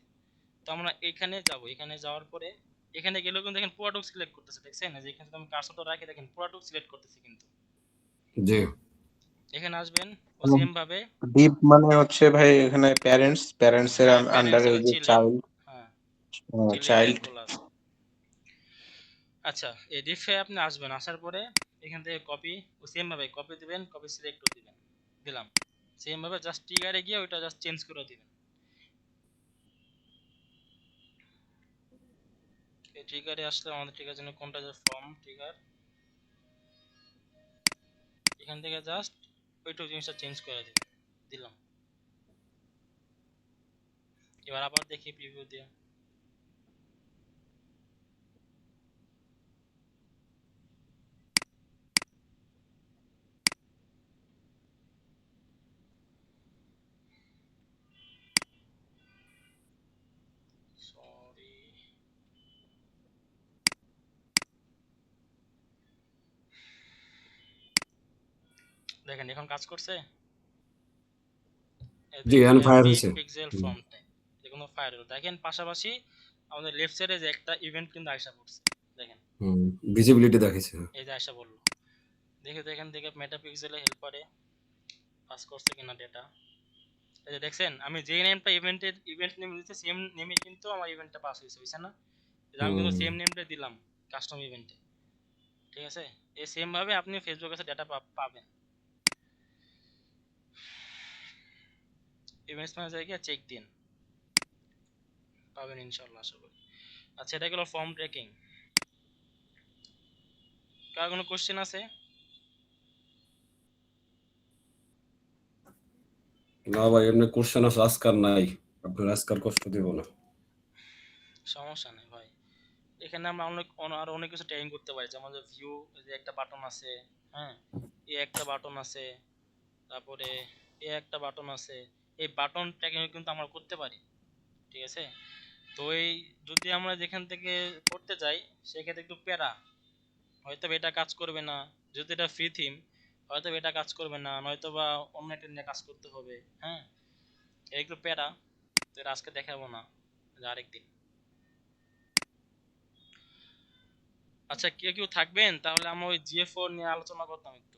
তো আমরা এখানে যাব, এখানে যাওয়ার পরে এখানে গেলেও কিন্তু দেখেন পুরাটুক সিলেক্ট করতেছে, দেখছেন যে এখানে আমি কার্সরটা রাখি, দেখেন পুরাটুক সিলেক্ট করতেছে কিন্তু। জি। এখানে আসবেন ও সেম ভাবে ডিপ মানে হচ্ছে ভাই এখানে প্যারেন্টস এর প্যারেন্টস আন্ডারে এর ওই যে চিলড্রেন, চাইল্ড হ্যাঁ চিলড্রেন চাইল্ড এগুলো আছে। আচ্ছা এই ডিফে আপনি আসবেন, আসার পরে এখান থেকে কপি, ও সেম ভাবে কপি দিবেন, কপি সিলেক্ট করে দিবেন, দিলাম, সেম ভাবে জাস্ট ট্রিগারে গিয়ে ওইটা জাস্ট চেঞ্জ করে দিবেন। এই ট্রিগারে আসলে আমাদের ট্রিগার জন্য কোনটা, যে ফর্ম ট্রিগার, এখান থেকে জাস্ট ওইটুকু জিনিসটা চেঞ্জ করে দিবেন, দিলাম। এবার আবার দেখি প্রিভিউ দিয়ে, সরি দেখেন এখন কাজ করছে, এই জি, দেখেন এখন ফায়ার পি হয়েছে। পিক্সেল হুম, ফর্ম টাইপ, দেখুন ফায়ার হলো। দেখেন পাশাপাশি আমাদের লেফট সাইডে যে একটা ইভেন্ট কিন্তু আয়সা পড়ছে, দেখেন হুম, ভিজিবিলিটি দেখাইছে। এই যে আয়সা পড়লো। দেখে তো এখান থেকে মেটা পিক্সেলে হেল্পারে পাস করছে কিনা ডেটা। এই যে দেখছেন আমি যে নেমটা ইভেন্ট নেম দিতে সেম নেমে কিন্তু আমার ইভেন্টটা পাস হয়েছে, বুঝছেন না? এই যে আমি কিন্তু সেম নেমটা দিলাম কাস্টম ইভেন্টে, ঠিক আছে? এই সেম ভাবে আপনি ফেসবুক কাছে ডেটা পাবেন। ইভেন্টস ম্যানেজারে গিয়ে চেক দিন, পাবেন ইনশাআল্লাহ আশা করি। আচ্ছা, এটা গেল ফর্ম ট্র্যাকিং। কার কোনো কোশ্চেন আছে? না ভাই, এমনি কোশ্চেন আছে, আজকার নাই, আপনার আজকার কষ্ট দিব না। সমস্যা নেই ভাই, এখানে আমরা আরো অনেক কিছু ট্র্যাকিং করতে পারি, যেমন যে ভিউ, যে একটা বাটন আছে, হ্যাঁ, এই একটা বাটন আছে, তারপরে এই একটা বাটন আছে, এই বাটন ট্র্যাকিং কিন্তু আমরা করতে পারি, ঠিক আছে? তো এই যদি আমরা যেখান থেকে করতে যাই সেক্ষেত্রে একটু প্যারা, হয়তো এটা কাজ করবে না, যদি এটা ফ্রি থিম হয়তো এটা কাজ করবে না, নয়তো বা অন্য একটা নিয়ে কাজ করতে হবে, হ্যাঁ, এই একটু প্যারা। তো এটা আজকে দেখাবো না, এটা আরেকদিন। আচ্ছা, কেউ থাকবেন? তাহলে আমরা ওই জিএফ4 নিয়ে আলোচনা করতাম একটু।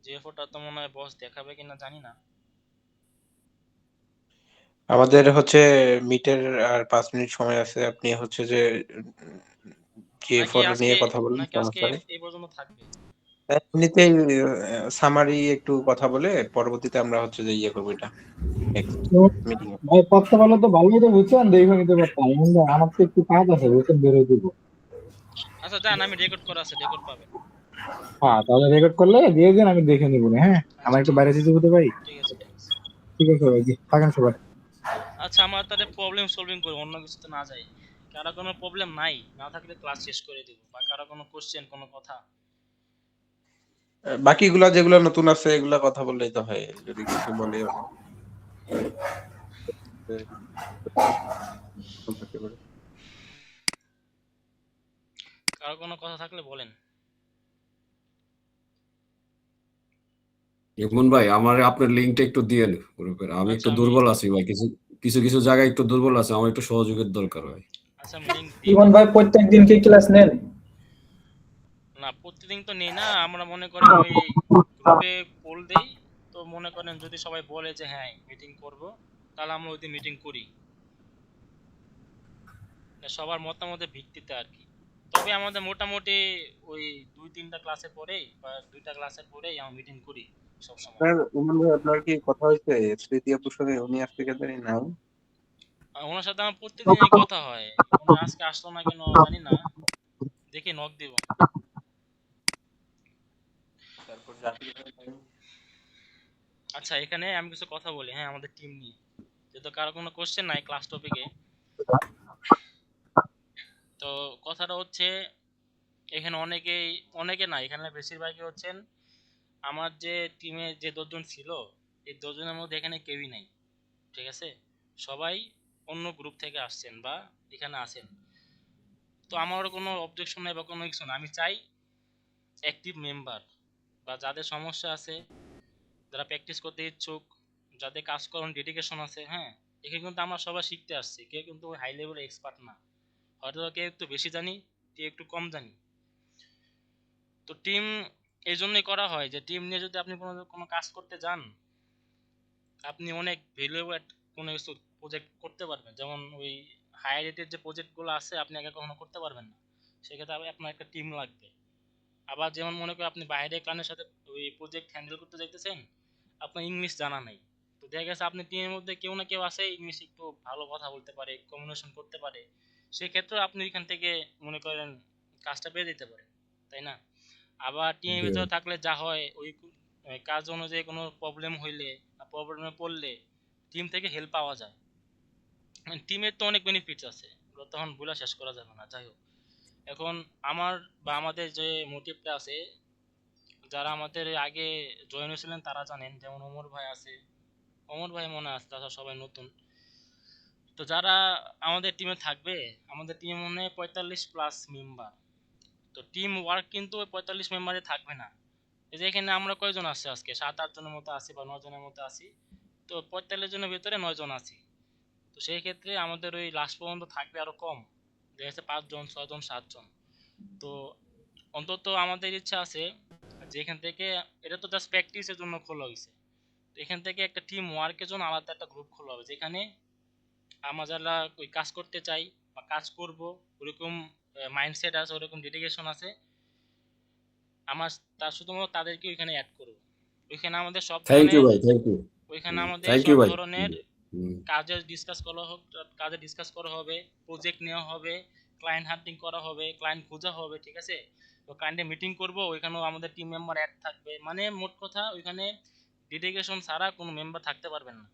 জিএফ4টা তো মনে হয় বস দেখাবে কিনা জানি না। আমাদের হচ্ছে মিটের আর 5 মিনিট সময় আছে। আপনি হচ্ছে যে নাকি GA4 আজকে নিয়ে কথা বলুন, নাকি আজকে সমস্যা নেই। এই পর্যন্ত থাকবে? এমনিতেই সামারি একটু কথা বলে পরবর্তীতে আমরা হচ্ছে যে ইয়ে করবো এটা নেক্সট তো মিটিং এ। ভাই করতে পারলে তো ভালোই, তো বুঝছেন, দেখে নিতে পারতাম। কিন্তু আমার তো একটু কাজ আছে, বুঝছেন, বেরোয় দিব। আচ্ছা যান, আমি রেকর্ড করা আছে, রেকর্ড পাবেন। হ্যাঁ, তাহলে রেকর্ড করলে দিয়ে দিন, আমি দেখে নিবো না। হ্যাঁ, আচ্ছা আমার একটু ঠিক বাইরে আছে, যেতে হতে ভাই। ঠিক আছে, ঠিক আছে। ঠিক আছে ভাই, জি, থাকেন সবাই। আচ্ছা, আমার তাহলে প্রবলেম সলভিং করবো, অন্য কিছুতে না যাই। কারো কোনো প্রবলেম নাই না থাকলে ক্লাস শেষ করে দিব, বা কারো কোনো কোশ্চেন, কোনো কথা? বাকিগুলা যেগুলা নতুন আছে এগুলা কথা বললেই তো হয়, যদি কিছু বলে ওরা। থাকতে পারে। কারো কোনো কথা থাকলে বলেন। ইমন ভাই, আমার আপনার লিঙ্কটা একটু দিয়েন গ্রুপের, আমি আচ্ছা একটু আমি দুর্বল আছি ভাই, কিছু কিছু কিছু জায়গায় একটু দুর্বল আছে, আমার একটু সহযোগের দরকার ভাই। আচ্ছা আমি লিংক দিয়ে ইমন দিব। ভাই প্রত্যেকদিন কি ক্লাস নেন? না, প্রতিদিন তো নেই না, আমরা মনে করেন ওই গ্রুপে পোল দেই। তো মনে করেন যদি সবাই বলে যে হ্যাঁ মিটিং করব, তাহলে আমরা ওই দিন মিটিং করি, সবার মতামতের ভিত্তিতে আর কি। তবে আমাদের মোটামুটি ওই 2-3টা ক্লাসের পরেই বা 2টা ক্লাসের পরেই আমরা মিটিং করি সবসময়। আপনার ইমন ভাই, আপনার কি কথা হয়েছে স্মৃতি আপুর সঙ্গে? উনি আজকে কেন জানি নাই। আর ওনার সাথে আমার প্রতিদিনই কথা হয়, উনি আজকে আসলো না কেন জানি না, দেখি নক দিব। তারপর জাকির ভাই। আচ্ছা, এখানে আমি কিছু কথা বলি, হ্যাঁ, আমাদের টিম নিয়ে, যেহেতু কারো কোনো কোশ্চেন নাই ক্লাস টপিকে। তো কথাটা হচ্ছে, এখানে অনেকে না, এখানে বেশিরভাগই হচ্ছেন আমার যে টিমে যে 10জন ছিল, এই 10জনের মধ্যে এখানে কেউই নাই, ঠিক আছে? সবাই অন্য গ্রুপ থেকে আসছেন বা এখানে আছেন। তো আমারও কোনো অবজেকশন নাই বা কোনো কিছু না, আমি চাই অ্যাক্টিভ মেম্বার, বা যাদের সমস্যা আছে, যারা প্র্যাকটিস করতে ইচ্ছুক, যাদের কাজ করার ডেডিকেশন আছে, হ্যাঁ, এখানে কিন্তু আমরা সবাই শিখতে আসছি, কেউ কিন্তু হাই লেভেলের এক্সপার্ট না, হয়তো কেউ একটু বেশি জানি, কেউ একটু কম জানি। তো টিম এই জন্যই করা হয় যে টিম নিয়ে যদি আপনি কোনো কোনো কাজ করতে যান, আপনি অনেক ভ্যালুয়েবল কোনো কিছু প্রজেক্ট করতে পারবেন। যেমন ওই হাই রেটের যে প্রজেক্টগুলো আছে আপনি আগে কখনো করতে পারবেন না, সেক্ষেত্রে আপনার একটা টিম লাগবে। আবার যেমন মনে করেন আপনি বাইরে ক্লায়েন্টের সাথে ওই প্রজেক্ট হ্যান্ডেল করতে যাইতেছেন, আপনার ইংলিশ জানা নাই, তো দেখা গেছে আপনি টিমের মধ্যে কেউ না কেউ আছে ইংলিশ একটু ভালো কথা বলতে পারে, কমিউনিকেশন করতে পারে, সেক্ষেত্রে আপনি এখান থেকে মনে করেন কাজটা পেয়ে যেতে পারেন, তাই না? আবার টিমের জি। ভিতরে থাকলে যা হয়, ওই কাজ অনুযায়ী কোনো প্রবলেম হইলে, প্রবলেমে পড়লে টিম থেকে হেল্প পাওয়া যায়। টিমের তো অনেক বেনিফিটস আছে, ওগুলো তখন বলে শেষ করা যাবে না। যাই হোক, এখন আমার বা আমাদের যে মোটিভটা আছে, যারা আমাদের আগে জয়েন হয়েছিলেন তারা জানেন, যেমন ওমর ভাই আছে, ওমর ভাই মনে আছে, তাছাড়া সবাই নতুন। তো যারা আমাদের টিমে থাকবে, আমাদের টিমে মনে হয় 45+ মেম্বার। তো টিম ওয়ার্ক কিন্তু ওই 45 মেম্বারে থাকবে না। এই যে এখানে আমরা কয়জন আছি আজকে, 7-8 জনের মতো আছি বা 9 জনের মতো আছি। তো 45 জনের ভিতরে 9 জন আছি। তো সেই ক্ষেত্রে আমাদের ওই লাস্ট পর্যন্ত থাকবে আরো কম, দেখা যাচ্ছে 5 জন, 6 জন, 7 জন। তো অন্তত আমাদের ইচ্ছা আছে যে এখান থেকে, এটা তো জাস্ট প্র্যাকটিসের জন্য খোলা হয়েছে, তো এখান থেকে একটা টিম ওয়ার্কের জন্য আলাদা একটা গ্রুপ খোলা হবে, যেখানে আমরা যারা ওই কাজ করতে চাই বা কাজ করব ওরকম মাইন্ডসেট আছে, ওরকম ডেডিকেশন আছে, আমার তার শুধুমাত্র তাদেরকে ওইখানে অ্যাড করব। ওইখানে আমাদের সব থ্যাংক ইউ ধরনের ভাই, থ্যাংক ইউ। ওইখানে আমাদের থ্যাংক ইউ সব ভাই। ধরনের হুম। কাজে ডিসকাস করা হবে, প্রজেক্ট নেওয়া হবে, ক্লায়েন্ট হান্টিং করা হবে, ক্লায়েন্ট খোঁজা হবে, ঠিক আছে। তো ক্লায়েন্টে মিটিং করব, ওইখানেও আমাদের টিম মেম্বার অ্যাড থাকবে, মানে মোট কথা ওইখানে ডেডিকেশন ছাড়া কোনো মেম্বার থাকতে পারবেন না,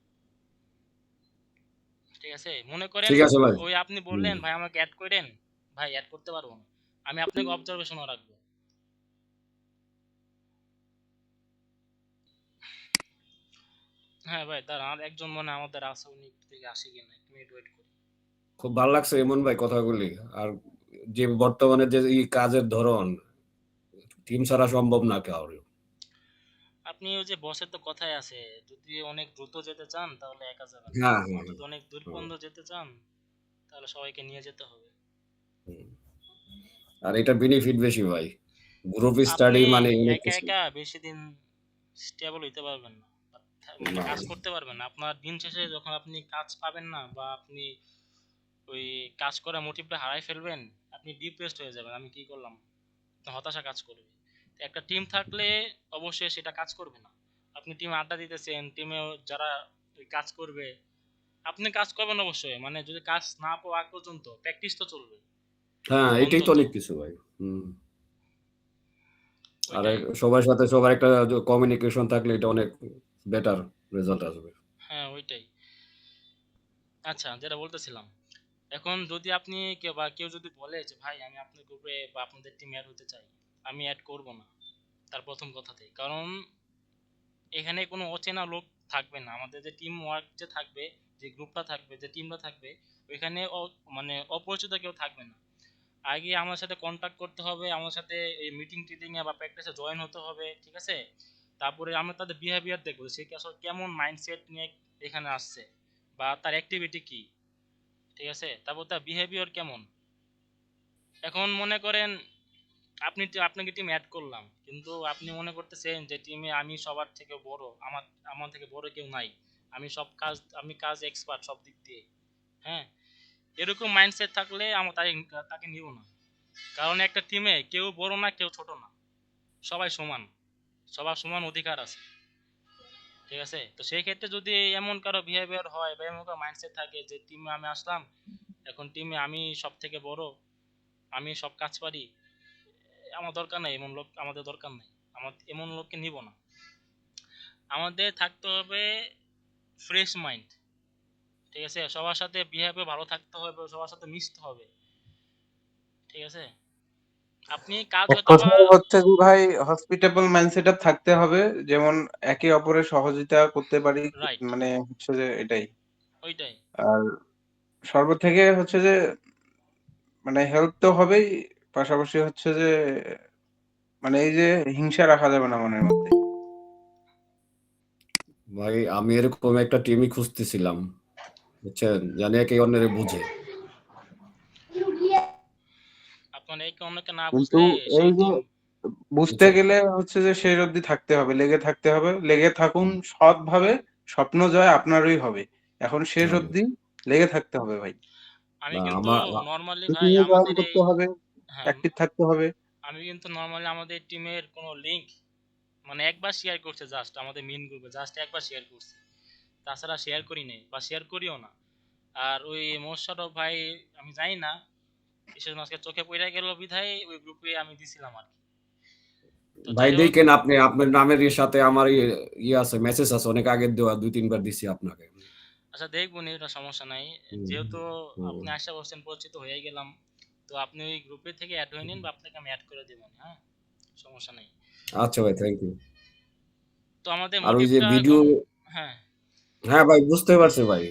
ঠিক আছে। মনে করেন ঠিক আছে ভাই। ওই আপনি বললেন ভাই আমাকে অ্যাড করেন, ভাই অ্যাড করতে পারবো না, আমি আপনাকে অবজারভেশনও রাখবো। হ্যাঁ ভাই, তার আর একজন মনে হয় আমাদের আছে, উনি একটু থেকে আসে কিনা, এক মিনিট ওয়েট করি। খুব ভালো লাগছে এমন ভাই কথাগুলি। আর যে বর্তমানে যে এই কাজের ধরন, টিম ছাড়া সম্ভব না কারো। আপনি ওই যে বসের তো কথাই আছে, যদি অনেক দ্রুত যেতে চান তাহলে একা যাবেন, হ্যাঁ, আর হ্যাঁ, যদি অনেক দূর পর্যন্ত যেতে চান তাহলে সবাইকে নিয়ে যেতে হবে। হুম। আর এটা বেনিফিট বেশি ভাই। গ্রুপ স্টাডি আপনি মানে অনেক একা কিছু। একা বেশি দিন স্টেবল হইতে পারবেন না, মানে না, কাজ করতে পারবেন না। আপনার দিন শেষে যখন আপনি কাজ পাবেন না, বা আপনি ওই কাজ করার মোটিভটা হারাই ফেলবেন, আপনি ডিপ্রেসড হয়ে যাবেন, আমি কি করলাম, হতাশা কাজ করবে। তো একটা টিম থাকলে অবশ্যই সেটা কাজ করবে না। আপনি টিমে আড্ডা দিতেছেন, টিমে যারা ওই কাজ করবে, আপনি কাজ করবেন অবশ্যই, মানে যদি কাজ না পাওয়া আগ পর্যন্ত প্র্যাকটিস তো চলবে হ্যাঁ, এটাই তো অন্তত, অনেক কিছু ভাই। হুম। আর ওইটাই। সবার সাথে সবার একটা কমিউনিকেশন থাকলে এটা অনেক বেটার রেজাল্ট আসবে। হ্যাঁ ওইটাই। আচ্ছা, যেটা বলতেছিলাম, এখন যদি আপনি কেউ যদি বলে যে ভাই আমি আপনার গ্রুপে বা আপনাদের টিমে অ্যাড হতে চাই, আমি অ্যাড করব না তার প্রথম কথাতেই, কারণ এখানে কোনো অচেনা লোক থাকবে না। আমাদের যে টিম ওয়ার্ক যে থাকবে, যে গ্রুপটা থাকবে, যে টিমটা থাকবে, ওইখানে মানে অপরিচিত কেউ থাকবে না। আগে আমার সাথে কন্ট্যাক্ট করতে হবে, আমার সাথে এই মিটিং টিটিং এ বা প্র্যাকটিসে জয়েন হতে হবে, ঠিক আছে। তারপরে আমরা তাদের বিহেভিয়ার দেখবো, সে আসলে কেমন মাইন্ডসেট নিয়ে এখানে আসছে, বা তার অ্যাক্টিভিটি কি, ঠিক আছে। তারপর তার বিহেভিয়ার কেমন। এখন মনে করেন আপনাকে টিম অ্যাড করলাম, কিন্তু আপনি মনে করতেছেন যে টিমে আমি সবার থেকে বড়, আমার থেকে বড় কেউ নাই, আমি কাজ এক্সপার্ট সব দিক দিয়ে, হ্যাঁ, এরকম মাইন্ডসেট থাকলে আমরা তাকে নিব না। কারণ একটা টিমে কেউ বড় না, কেউ ছোট না, সবাই সমান, সবার সমান অধিকার আছে, ঠিক আছে। তো সেই ক্ষেত্রে যদি এমন কারো বিহেভিয়ার হয় বা এমন কারো মাইন্ডসেট থাকে যে টিমে আমি আসলাম, এখন টিমে আমি সব থেকে বড়, আমি সব কাজ পারি, আমার দরকার নাই, এমন লোক আমাদের দরকার নাই, এমন লোককে নিব না। আমাদের থাকতে হবে ফ্রেশ মাইন্ড, ঠিক আছে। সবার সাথে বিহেভিয়ার ভালো থাকতে হবে, সবার সাথে মিশতে হবে, ঠিক আছে। আপনি কাজ এক হয়তো বা কথায় হচ্ছে যে ভাই হসপিটেবল মাইন্ডসেট থাকতে হবে, যেমন একে অপরের সহযোগিতা করতে পারি, রাইট, মানে হচ্ছে যে এটাই। ওইটাই। আর সর্ব থেকে হচ্ছে যে মানে হেল্প তো হবেই, পাশাপাশি হচ্ছে যে মানে এই যে হিংসা রাখা যাবে না মনের মধ্যে। ভাই আমি এরকম একটা টিমই খুঁজতেছিলাম, বুঝছেন, জানি একে অন্যের বুঝে। আপনার একে অন্যকে না কিন্তু বুঝলে এই সেই যে টিম, বুঝতে বুঝছেন, গেলে হচ্ছে যে শেষ অবধি থাকতে হবে, লেগে থাকতে হবে, লেগে থাকুন সৎভাবে, স্বপ্ন জয় আপনারই হবে। এখন শেষ হ্যাঁ, অবধি লেগে থাকতে হবে ভাই। আমি না কিন্তু আমার নর্মালি ভাই মিটিংয়ে জয়েন আমাদের এই, করতে হবে, হ্যাঁ, অ্যাক্টিভ থাকতে হবে। আমি কিন্তু নর্মালি আমাদের টিমের কোনো লিংক মানে একবার শেয়ার করছে, জাস্ট আমাদের মেইন গ্রুপে জাস্ট একবার শেয়ার করছে, তাছাড়া শেয়ার করি নাই বা শেয়ার করিও না। আর ওই মোশাররফ ভাই, আমি জানি না বিশেষ আজকে চোখে পড়ে গেল বিধায় ওই গ্রুপে আমি দিছিলাম আর কি। তো ভাই যাই হোক, দেখেন, আপনি আপনার নামের সাথে আমার ইয়ে আছে, মেসেজ আছে, অনেক আগের দেওয়া, 2-3 বার দিছি আপনাকে। আচ্ছা দেখবো নি, এটা সমস্যা নাই। হুম, যেহেতু হুম। আপনি আশা করছেন, পরিচিত হয়ে গেলাম, তো আপনি ওই গ্রুপে থেকে অ্যাড হয়ে নিন বা আপনাকে আমি অ্যাড করে দেবো, হ্যাঁ, সমস্যা নেই। আচ্ছা ভাই, থ্যাংক ইউ। তো আমাদের আর ওই যে মোটিভটা ভিডিও, এখন, হ্যাঁ, হ্যাঁ ভাই বুঝতে পারছি ভাই।